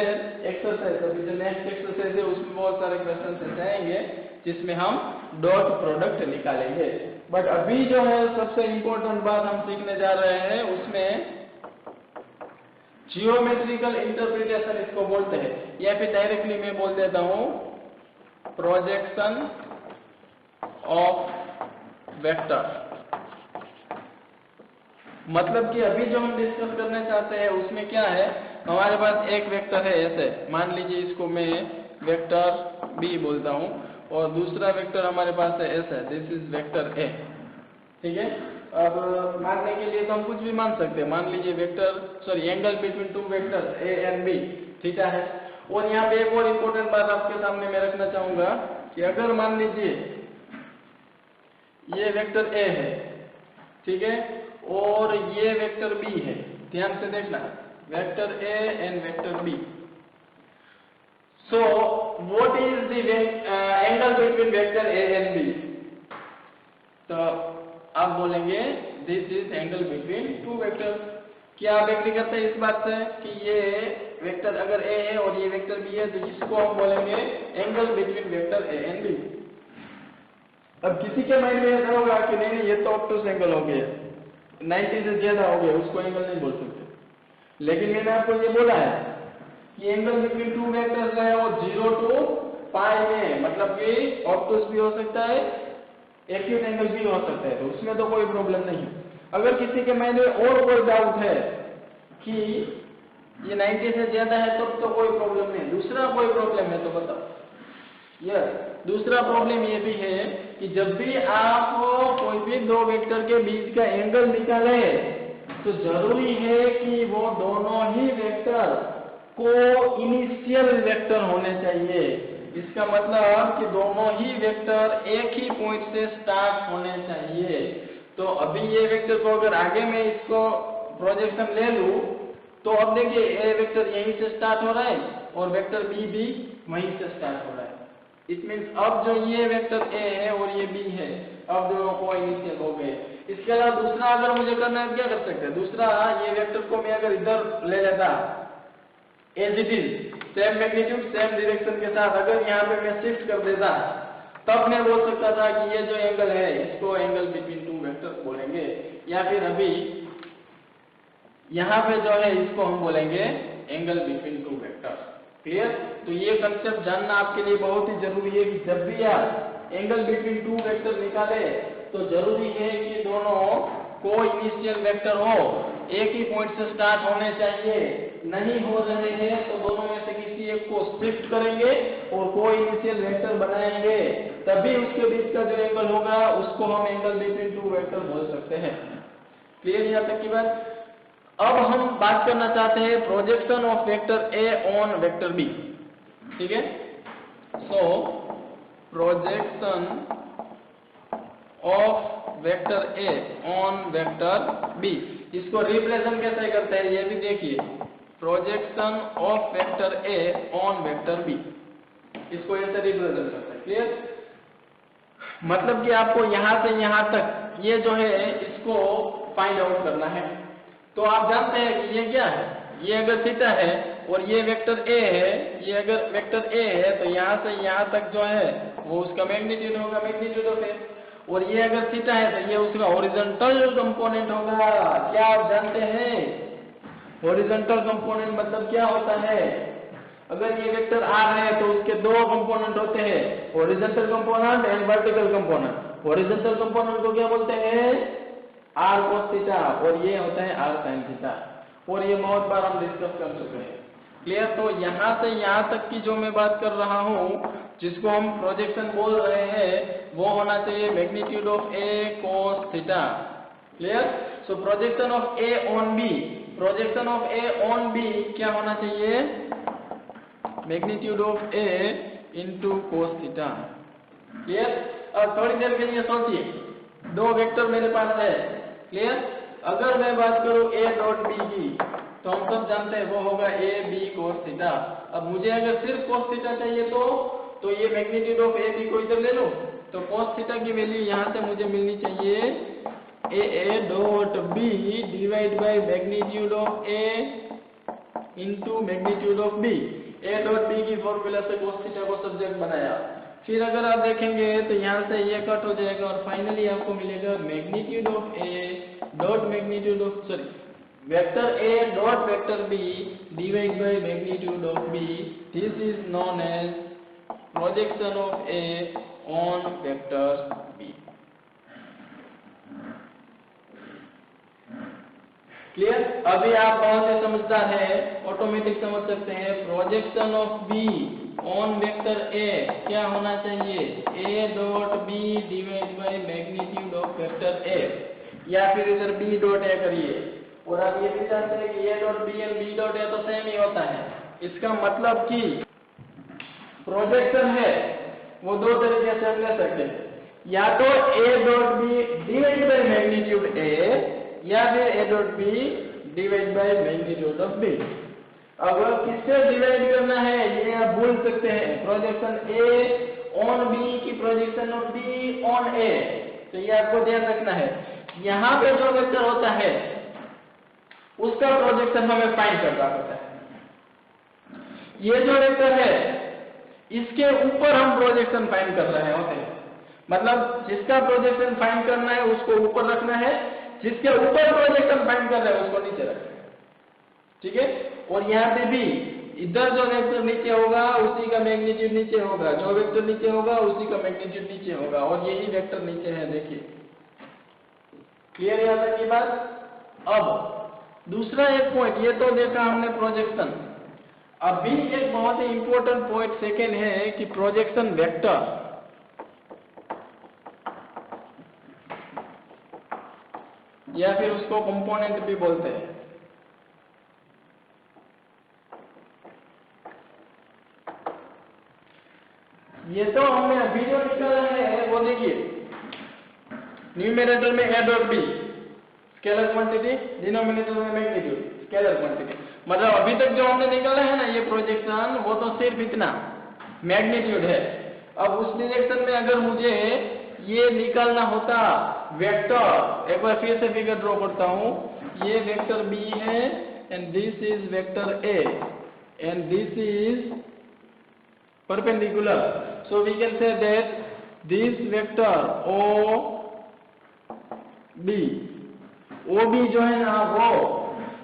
एक्सरसाइज, अभी जो नेक्स्ट एक्सरसाइज है उसमें बहुत सारे क्वेश्चन आएंगे जिसमें हम डॉट प्रोडक्ट निकालेंगे। बट अभी जो है सबसे इम्पोर्टेंट बात हम सीखने जा रहे हैं उसमें जियोमेट्रिकल इंटरप्रिटेशन इसको बोलते हैं, या फिर डायरेक्टली मैं बोल देता हूं प्रोजेक्शन ऑफ वेक्टर। मतलब कि अभी जो हम डिस्कस करने चाहते हैं उसमें क्या है, हमारे पास एक वेक्टर है ऐसे, मान लीजिए इसको मैं वेक्टर बी बोलता हूं और दूसरा वेक्टर हमारे पास है ऐसा, दिस इज वेक्टर ए, ठीक है। अब मानने के लिए तो हम कुछ भी मान सकते हैं, मान लीजिए angle between two vector A and B theta है। और यहाँ पे एक और इम्पोर्टेंट बात आपके सामने मैं रखना चाहूंगा कि अगर मान लीजिए ये वेक्टर ए है, ठीक है, और ये वेक्टर बी है, ध्यान से देखना, vector A and vector B. So what is the angle between vector A and B? तो आप बोलेंगे this is angle between two vectors। क्या आप एग्री करते हैं इस बात से कि ये वेक्टर अगर A है और ये वेक्टर B है तो इसको हम बोलेंगे angle between vector A and B। अब किसी के माइंड में ऐसा होगा कि नहीं ये तो ऑब्टूस एंगल हो गया, 90 से ज्यादा हो गया, उसको एंगल नहीं बोल सकते। लेकिन मैंने आपको ये बोला है कि एंगल बिटवीन टू वेक्टर्स जो है वो 0 to पाई में, मतलब कि ऑब्टूस भी हो सकता है, एक्यूट एंगल भी हो सकता है, तो उसमें तो कोई प्रॉब्लम नहीं। अगर किसी के माइंड में और कोई डाउट है कि ये 90 से ज्यादा है तो कोई प्रॉब्लम नहीं, दूसरा कोई प्रॉब्लम है तो बताओ। यस, दूसरा प्रॉब्लम ये भी है कि जब भी आप कोई भी दो वेक्टर के बीच का एंगल निकाले तो जरूरी है कि वो दोनों ही वेक्टर को इनिशियल वेक्टर होने चाहिए। इसका मतलब कि दोनों ही वेक्टर एक ही पॉइंट से स्टार्ट होने चाहिए। तो अभी ये वेक्टर को अगर आगे मैं इसको प्रोजेक्शन ले लूं तो अब देखिए ए वेक्टर यहीं से स्टार्ट हो रहा है और वेक्टर बी भी वहीं से स्टार्ट हो रहा है। इट मीन्स अब जो ये वेक्टर ए है और ये बी है, अब दोनों को इनिशियल हो गए। इसके अलावा दूसरा अगर मुझे करना है क्या कर सकते हैं, दूसरा ये वेक्टर को मैं अगर इधर ले लेता as it is, same magnitude same direction के साथ अगर यहाँ पे मैं शिफ्ट कर देता तब मैं बोल सकता था कि ये जो एंगल है इसको एंगल बिटवीन टू वेक्टर्स बोलेंगे, या फिर अभी यहाँ पे जो है इसको हम बोलेंगे angle between two vectors. Clear? तो ये कंसेप्ट जानना आपके लिए बहुत ही जरूरी है कि जब भी आप एंगल बिटवीन टू वेक्टर निकाले तो जरूरी है कि दोनों को इनिशियल वेक्टर हो, एक ही पॉइंट से स्टार्ट होने चाहिए। नहीं हो रहे हैं तो दोनों में से किसी एक को शिफ्ट करेंगे और कोई इनिशियल वेक्टर बनाएंगे, तभी उसके बीच का जो एंगल होगा उसको हम एंगल बिटवीन टू वेक्टर बोल सकते हैं। क्लियर यहाँ तक की बात? अब हम बात करना चाहते हैं projection of vector A on vector B, ठीक है। So projection of vector A on vector B, इसको रिप्रेजेंट कैसे करते हैं ये भी देखिए, projection of vector A on vector B, इसको ऐसे रिप्रेजेंट करते हैं। क्लियर? मतलब कि आपको यहां से यहां तक ये जो है इसको फाइंड आउट करना है। तो आप जानते हैं कि ये क्या है, ये अगर थीटा है और ये वेक्टर ए है, ये अगर वेक्टर ए है तो यहां से यहां तक जो है वो उसका मैग्नीट्यूड होगा, मैग्नीट्यूड ऑफ ए। और ये अगर थीटा है तो ये उसका हॉरिजॉन्टल कंपोनेंट होगा। क्या आप जानते हैं हॉरिजॉन्टल कंपोनेंट मतलब क्या होता है? अगर ये वेक्टर आर है तो उसके दो कंपोनेंट होते हैं, horizontal component and vertical component. Horizontal component को क्या बोलते हैं, r cos थीटा, और ये होता है r sin थीटा, और ये बहुत बार हम डिस्कस कर चुके हैं। क्लियर। तो यहाँ से यहाँ तक की जो मैं बात कर रहा हूँ, जिसको हम प्रोजेक्शन बोल रहे हैं, वो होना चाहिए magnitude of a cos theta. Clear. So projection of a on b, projection of a on b क्या होना चाहिए, magnitude of a into cos theta. Clear. अब थोड़ी देर के लिए सोचिए, दो वेक्टर मेरे पास है। क्लियर। अगर मैं बात करूं a डॉट b की, तो हम सब जानते हैं वो होगा a b cos थीटा। अब मुझे अगर सिर्फ cos थीटा चाहिए तो ये मैग्नीट्यूड ऑफ a b को इधर ले लो, तो cos थीटा की वैल्यू यहाँ से मुझे मिलनी चाहिए a dot b divide by magnitude of a into magnitude of b। a dot b की फॉर्मूला से cos थीटा को सब्जेक्ट बनाया। फिर अगर आप देखेंगे तो यहाँ से ये कट हो जाएगा और फाइनली आपको मिलेगा magnitude of a dot magnitude of vector a dot vector b divide by magnitude of b। This is known as projection of a on vector b। Clear. अभी आप बहुत ही समझदार हैं, ऑटोमेटिक समझ सकते हैं projection of b on vector a क्या होना चाहिए, a dot b divide by magnitude of vector a, या फिर इधर b डॉट a करिए। और आप ये भी जानते हैं कि a डॉट b और b डॉट a तो सेम ही होता है। इसका मतलब कि प्रोजेक्शन है वो दो तरीके से हम ले सकते हैं, या तो a dot b divide by magnitude a, या फिर a dot b divide by magnitude of b। अब किससे डिवाइड करना है ये आप भूल सकते हैं, प्रोजेक्शन a ऑन b की projection of b on a, तो ये आपको ध्यान रखना है। यहाँ पे जो वेक्टर होता है उसका प्रोजेक्शन हमें फाइंड करना होता है। ये जो वेक्टर है इसके ऊपर हम प्रोजेक्शन फाइंड कर रहे होते हैं, मतलब जिसका प्रोजेक्शन फाइंड करना है उसको ऊपर रखना है, जिसके ऊपर प्रोजेक्शन फाइंड कर रहे हैं उसको नीचे रखना है। ठीक है। और यहाँ पे भी इधर जो वेक्टर नीचे होगा उसी का मैग्नीट्यूड नीचे होगा, जो वेक्टर नीचे होगा उसी का मैग्नीट्यूड नीचे होगा, और यही वेक्टर नीचे है। देखिए क्लियर यहाँ तक की बात। अब दूसरा एक पॉइंट, ये तो देखा हमने प्रोजेक्शन। अभी एक बहुत ही इंपॉर्टेंट पॉइंट सेकेंड है कि प्रोजेक्शन वेक्टर, या फिर उसको कंपोनेंट भी बोलते हैं। ये तो हमने अभी जो निकाला है वो देखिए, न्यूमेरेटर में a dot b scalar quantity, denominator में मैग्नीट्यूड स्केलर क्वांटिटी। मतलब अभी तक जो हमने निकाला है ना ये प्रोजेक्शन, वो तो सिर्फ इतना मैग्नीट्यूड है। अब उस डायरेक्शन में अगर मुझे ये निकालना होता वेक्टर, एक बार फिर से फिगर ड्रॉ करता हूं, ये वेक्टर b है and this is vector a and this is perpendicular, so we can say that this vector OB जो है ना वो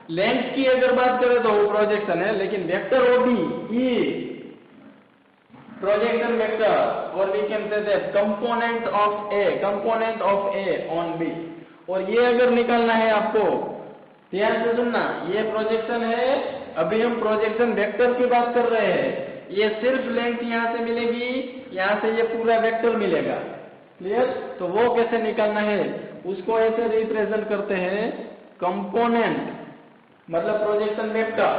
लेंथ की अगर बात करें तो वो प्रोजेक्शन है, लेकिन vector OB is projection vector, or we can say that component of A on B। और ये अगर निकालना है आपको, ध्यान से सुनना, ये प्रोजेक्शन है। अभी हम प्रोजेक्शन वेक्टर की बात कर रहे हैं। ये सिर्फ लेंथ यहाँ से मिलेगी, यहाँ से ये पूरा वेक्टर मिलेगा। क्लियर। तो वो कैसे निकालना है, उसको ऐसे रिप्रेजेंट करते हैं कंपोनेंट, मतलब प्रोजेक्शन वेक्टर।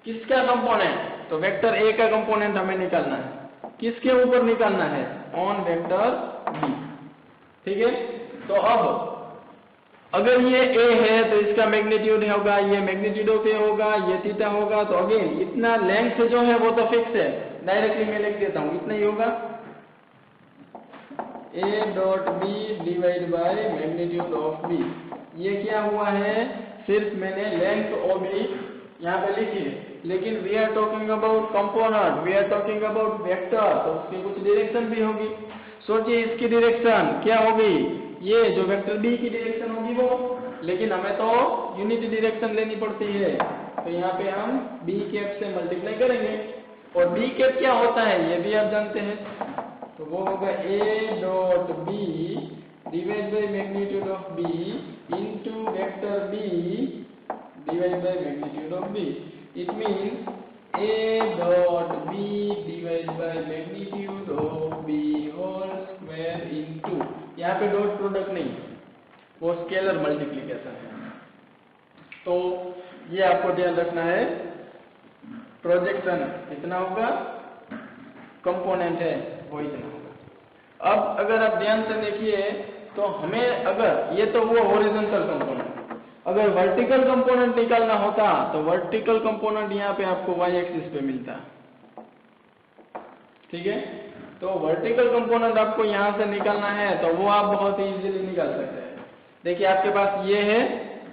किसका कंपोनेंट, तो वेक्टर ए का कंपोनेंट हमें निकालना है। किसके ऊपर निकालना है, ऑन वेक्टर बी। ठीक है। तो अब अगर ये a है तो इसका मैग्नीट्यूड होगा, ये मैग्नीट्यूड ऑफ a होगा, ये थीटा होगा। तो अगेन इतना लेंथ जो है वो तो फिक्स है, डायरेक्टली मैं लिख देता हूं, इतना ही होगा a dot b divide by magnitude of b। ये क्या हुआ है, सिर्फ मैंने लेंथ OB यहाँ पे लिखी है, लेकिन we are talking about component, we are talking about vector, तो उसकी कुछ डायरेक्शन भी होगी। सोचिए इसकी डायरेक्शन क्या होगी, ये जो वेक्टर b की डायरेक्शन होगी वो, लेकिन हमें तो यूनिट डायरेक्शन लेनी पड़ती है, तो यहाँ पे हम b कैप से मल्टीप्लाई करेंगे। और b कैप क्या होता है ये भी आप जानते हैं, तो वो होगा a dot b divide by magnitude of b into vector b divide by magnitude of b। It mean a dot b divide by magnitude of b whole square into, यहाँ पे डॉट प्रोडक्ट नहीं, वो scalar multiplication है। तो ये आपको ध्यान रखना है। प्रोजेक्शन कितना होगा, कंपोनेंट है वो इतना होगा। अब अगर आप ध्यान से देखिए तो हमें, अगर ये तो वो हॉरिजॉन्टल कंपोनेंट, अगर वर्टिकल कंपोनेंट निकालना होता तो वर्टिकल कंपोनेंट यहाँ पे आपको y एक्सिस पे मिलता, ठीक है। तो वर्टिकल कंपोनेंट आपको यहाँ से निकालना है तो वो आप बहुत ही इजीली निकाल सकते हैं। देखिए आपके पास ये है,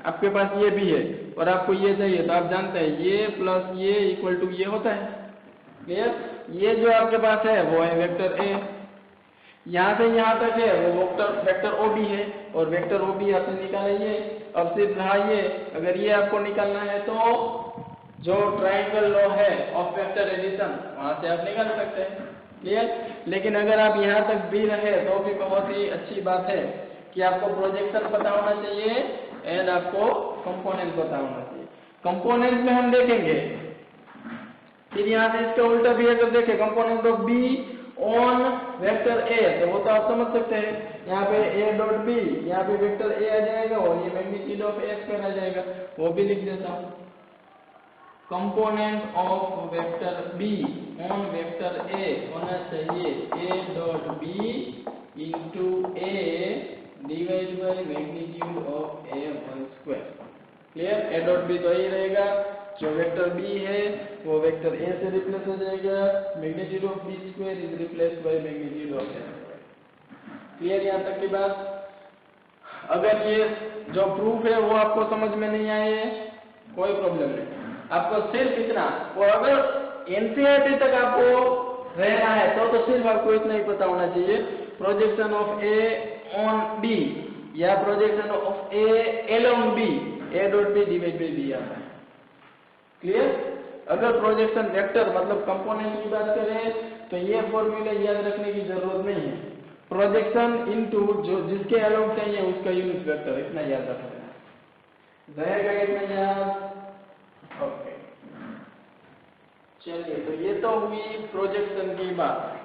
आपके पास ये भी है, और आपको ये चाहिए, तो आप जानते हैं ये प्लस ये इक्वल टू ये होता है, क्लियर। ये जो आपके पास है वो है वेक्टर ए, यहाँ से यहाँ तक है वो वेक्टर ओ बी है, और वेक्टर ओ बी आपने निकाला ये। अब सिर्फ रहा ये, अगर ये आपको निकालना है तो जो ट्राइंगल लॉ है ऑफ वेक्टर एडिशन वहां से आप निकाल सकते हैं, क्लियर। लेकिन अगर आप यहाँ तक भी रहे तो भी बहुत ही अच्छी बात है कि आपको प्रोजेक्शन पता होना चाहिए एंड आपको कंपोनेंट पता होना चाहिए। कंपोनेंट में हम देखेंगे, फिर यहाँ से इसका उल्टा भी अगर देखें component of be on vector A, तो वो तो आप समझ सकते हैं, यहाँ पे a डॉट बी, यहाँ पे वेक्टर a आ जाएगा और ये मैग्नीट्यूड ऑफ a स्क्वायर आ जाएगा, वो भी लिख देता हूँ। Component of vector b on vector a होना चाहिए a dot b into a divide by magnitude of a whole square, clear. a dot b तो यही रहेगा, जो वेक्टर b है वो वेक्टर a से रिप्लेस हो जाएगा, magnitude of b square is replaced by magnitude of a square, clear. यहाँ तक की बात। अगर ये जो प्रूफ है वो आपको समझ में नहीं आए कोई प्रॉब्लम नहीं, आपको सिर्फ इतना, और अगर एनसीईआरटी तक आपको रहना है तो सिर्फ आपको इतना ही पता होना चाहिए, projection of A on B या projection of A along B, A dot B divide by B आता है, क्लियर। अगर प्रोजेक्शन वेक्टर मतलब कंपोनेंट की बात करें तो ये फॉर्मूला याद रखने की जरूरत नहीं है। प्रोजेक्शन इनटू जो जिसके अलोंग चाहिए उसका यूनिट वेक्टर, इतना याद रखना रहेगा, इतना याद। ओके, चलिए, तो ये तो हुई प्रोजेक्शन की बात।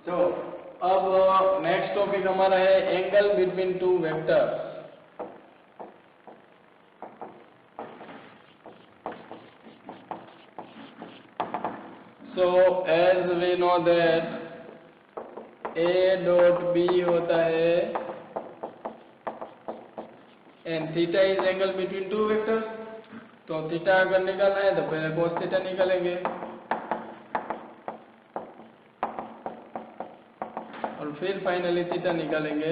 तो अब नेक्स्ट टॉपिक हमारा है angle between two vectors. So as we know that a dot b होता है and theta is angle between two vectors, तो थीटा अगर निकालना है तो पहले cos थीटा निकालेंगे और फिर फाइनली थीटा निकालेंगे।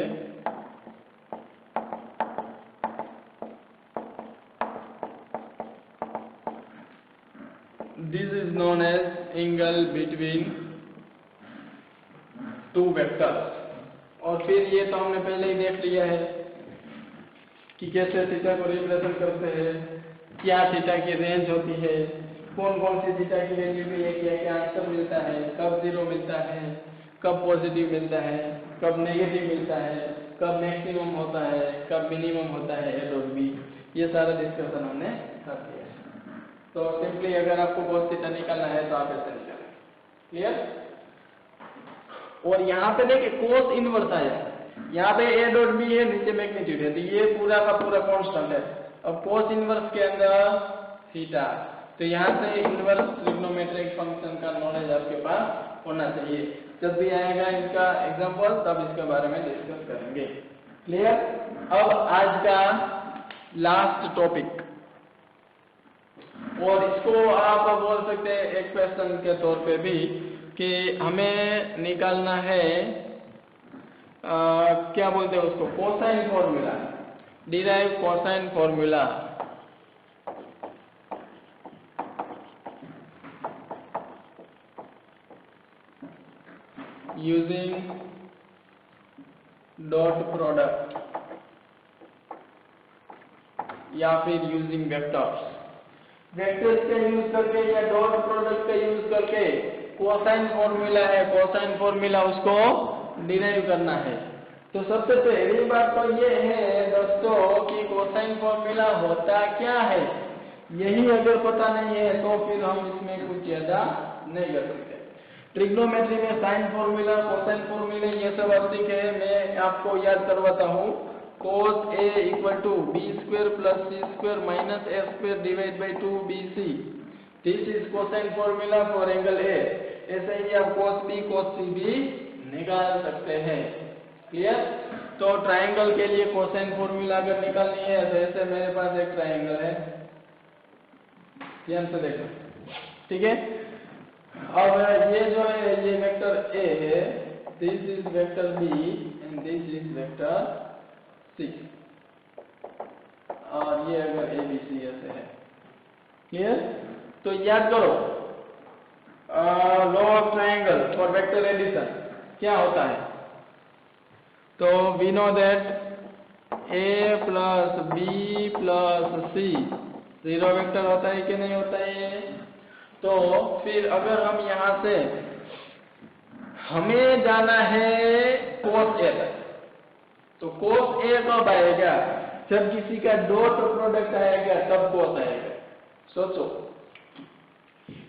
This is known as angle between two vectors। और फिर ये तो हमने पहले ही देख लिया है कि कैसे थीटा को रिप्रेजेंट करते हैं, क्या थीटा की रेंज होती है, कौन कौन सी थीटा की वैल्यू में क्या क्या आंसर मिलता है, कब जीरो मिलता है, कब पॉजिटिव मिलता है, कब नेगेटिव मिलता है, कब मैक्सिमम होता है, कब मिनिमम होता है ए डॉट बी, ये सारा डिस्कशन हमने कर दिया। तो सिंपली अगर आपको cos थीटा निकालना है तो आप ऐसे निकालें, क्लियर। और यहाँ पे देखिए cos इनवर्स आया, यहाँ पे a डॉट बी है, नीचे मैग्नीट्यूड है, तो ये पूरा का पूरा कांस्टेंट है। अब cos इनवर्स के अंदर थीटा, तो यहाँ से इनवर्स ट्रिग्नोमेट्रिक फंक्शन का नॉलेज आपके पास होना चाहिए। जब भी आएगा इनका एग्जांपल तब इसके बारे में डिस्कस करेंगे, क्लियर। अब आज का लास्ट टॉपिक, और इसको आप बोल सकते हैं एक क्वेश्चन के तौर पे भी कि हमें निकालना है क्या बोलते हैं उसको, cosine formula, derive cosine formula using dot product या फिर यूजिंग वेक्टर्स, वेक्टर्स का यूज करके या डॉट प्रोडक्ट का यूज करके कोसाइन फॉर्मूला है, कोसाइन फॉर्मूला उसको डिराइव करना है। तो सबसे पहली बात तो ये है दोस्तों कि कोसाइन फॉर्मूला होता क्या है, यही अगर पता नहीं है तो फिर हम इसमें कुछ ज्यादा नहीं कर सकते। ट्रिग्नोमेट्री में साइन फॉर्मूला, कोसाइन फॉर्मूला ये सब आवश्यक है। मैं आपको याद करवाता हूँ, cos A equal to b square plus c square minus a square divide by 2bc, this is cosine formula for angle A। ऐसे ही आप cos B cos C भी निकाल सकते हैं। क्लियर? तो ट्रायंगल के लिए कोसाइन फॉर्मूला अगर निकालनी है तो ऐसे मेरे पास एक ट्रायंगल है, ध्यान से देखो, ठीक है। अब ये जो है ये वेक्टर A है, this is vector B and this is vector C, और ये अगर ABC ऐसे है। क्लियर? तो याद करो law of triangle for vector addition क्या होता है। तो we know that A plus B plus C zero vector होता है कि नहीं होता है। तो फिर अगर हम यहां से, हमें जाना है cos A तक, तो cos A कब आएगा, जब किसी का डॉट प्रोडक्ट आएगा तब cos आएगा। सोचो,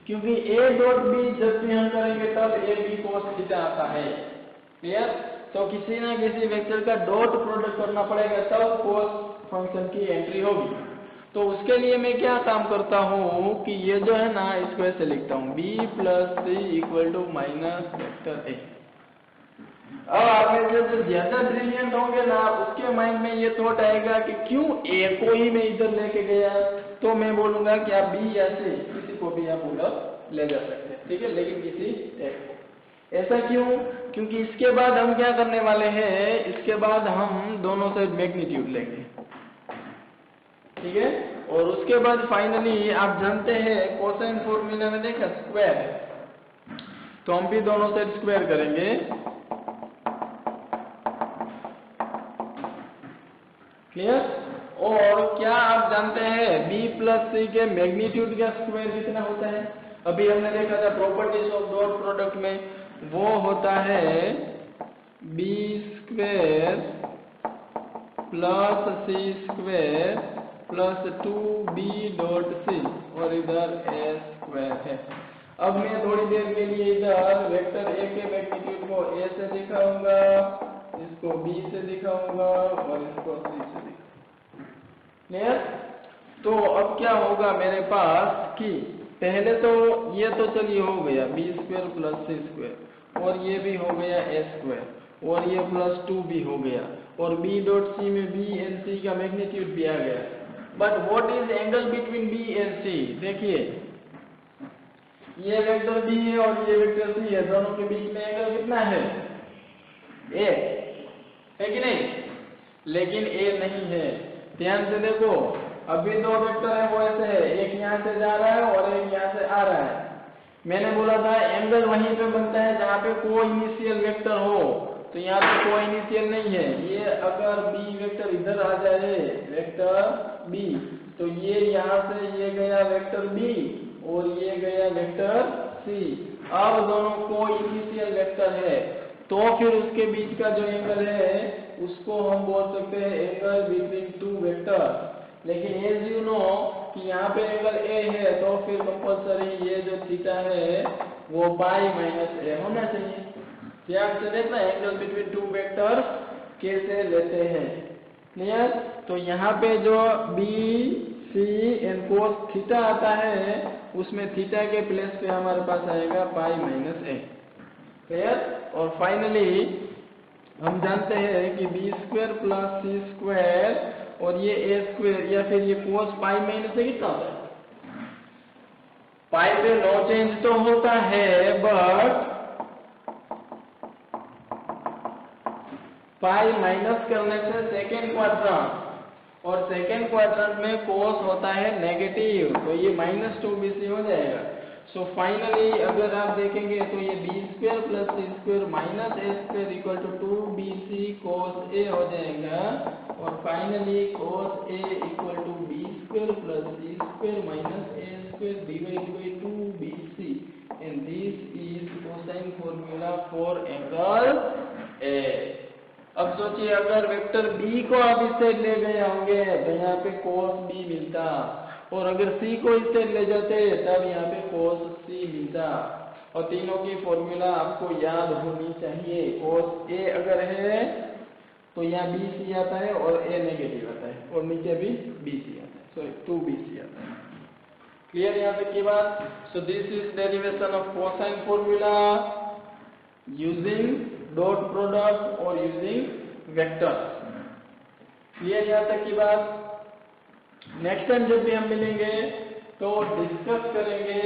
क्योंकि A डॉट B जब भी हम करेंगे तब A B cos थीटा आता है। क्लियर? तो किसी ना किसी वेक्टर का डॉट प्रोडक्ट करना पड़ेगा तब cos फंक्शन की एंट्री होगी। तो उसके लिए मैं क्या काम करता हूँ कि ये जो है ना इसको ऐसे लिखता हूँ, B plus C equal to minus vector A। अब आप में जो ज्यादा ब्रिलियंट होंगे ना उसके माइंड में ये थॉट आएगा कि क्यों A को ही मैं इधर लेके गया, तो मैं बोलूंगा कि आप B या C किसी को भी आप उधर ले जा सकते हैं, ठीक है, लेकिन किसी एक को। ऐसा क्यों? क्योंकि इसके बाद हम क्या करने वाले हैं, इसके बाद हम दोनों साइड मैग्नीट्यूड लेंगे, ठीक है। और उसके बाद फाइनली आप जानते हैं कोसाइन फॉर्मूला में देखा स्क्वायर है, तो हम भी दोनों साइड स्क्वायर करेंगे। क्लियर? और क्या आप जानते हैं B प्लस C के मैग्नीट्यूड का स्क्वायर कितना होता है? अभी हमने देखा था प्रॉपर्टीज ऑफ डॉट प्रोडक्ट में, वो होता है B square plus C square plus 2B dot C, और इधर A स्क्वायर है। अब मैं थोड़ी देर के लिए इधर वेक्टर A के मैग्नीट्यूड को A से दिखाऊंगा, इसको B से दिखाऊंगा और इसको C से दिखाऊंगा। क्लियर? तो अब क्या होगा मेरे पास कि पहले तो ये तो चलिए हो गया B square plus C square, और ये भी हो गया A स्क्वायर, और ये प्लस 2 भी हो गया, और B डॉट C में B एंड C का मैग्नीट्यूड भी आ गया। But what is angle between B and C? देखिए ये वेक्टर B है और ये वेक्टर C है, दोनों के बीच में एंगल कितना है? A है कि नहीं? लेकिन A नहीं है। ध्यान से देखो, अभी दो वेक्टर है वो ऐसे है, एक यहाँ से जा रहा है और एक यहाँ से आ रहा है। मैंने बोला था एंगल वहीं पे बनता है जहाँ पे को इनिशियल वेक्टर हो, तो यहाँ पे को इनिशियल नहीं है। ये अगर B वेक्टर इधर आ जाए, वेक्टर B, तो ये यहाँ से ये गया वेक्टर B और ये गया वेक्टर C। अब दोनों को इनिशियल वेक्टर है, तो फिर उसके बीच का जो एंगल है उसको हम बोल सकते हैं एंगल बिटवीन टू वेक्टर। लेकिन एज यू नो कि यहाँ पे एंगल A है, तो फिर कंपल्सरी ये जो थीटा है वो पाई माइनस A होना चाहिए। ध्यान से देखना एंगल बिटवीन टू वेक्टर कैसे लेते हैं। क्लियर? तो यहाँ पे जो B C and cos theta आता है उसमें थीटा के प्लेस पे हमारे पास आएगा पाई माइनस A। क्लियर? और फाइनली हम जानते हैं कि B square plus C square और ये A स्क्वायर या फिर ये कोस पाई माइनस से कितना होता है? पाई पे नो चेंज तो होता है, बट पाई माइनस करने से सेकेंड क्वाड्रेंट, और सेकेंड क्वाड्रेंट में कोस होता है नेगेटिव, तो ये -2bc हो जाएगा। सो फाइनली अगर आप देखेंगे तो ये b square plus c square minus a square equal to 2bc cos a हो जाएगा, और finally cos a equal to b square plus c square minus a square divide by 2bc, and this is cosine formula for angle a। अब सोचिए अगर vector b को आप इससे ले गए होंगे तो यहाँ पे cos b मिलता, और अगर c को इससे ले जाते तब यहाँ पे cos c मिलता, और तीनों की फॉर्मूला आपको याद होनी चाहिए। cos a अगर है तो यहाँ bc आता है और a नेगेटिव आता है, और नीचे भी bc आता है, सॉरी 2bc आता है। क्लियर यहाँ तक की बात? So this is derivation of cosine formula using dot product और यूजिंग वेक्टर्स। क्लियर यहाँ तक की बात? नेक्स्ट टाइम जब भी हम मिलेंगे तो डिस्कस करेंगे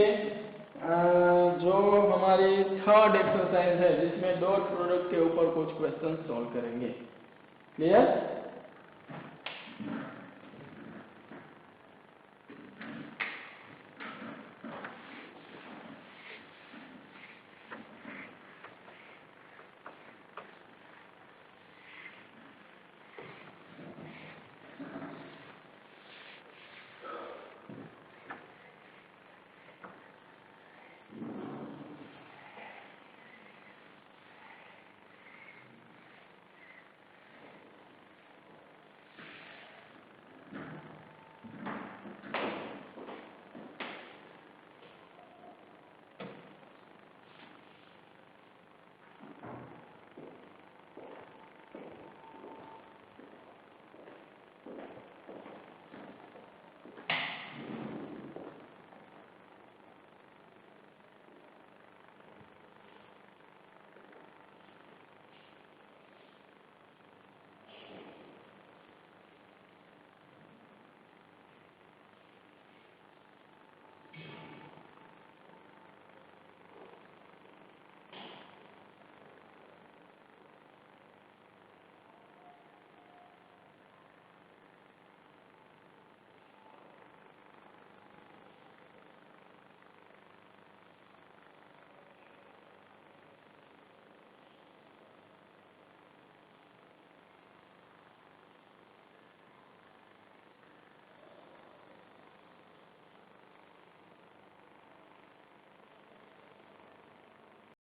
जो हमारी थर्ड एक्सरसाइज है, जिसमें डॉट प्रोडक्ट के ऊपर कुछ क्वेश्चन सॉल्व करेंगे। क्लियर?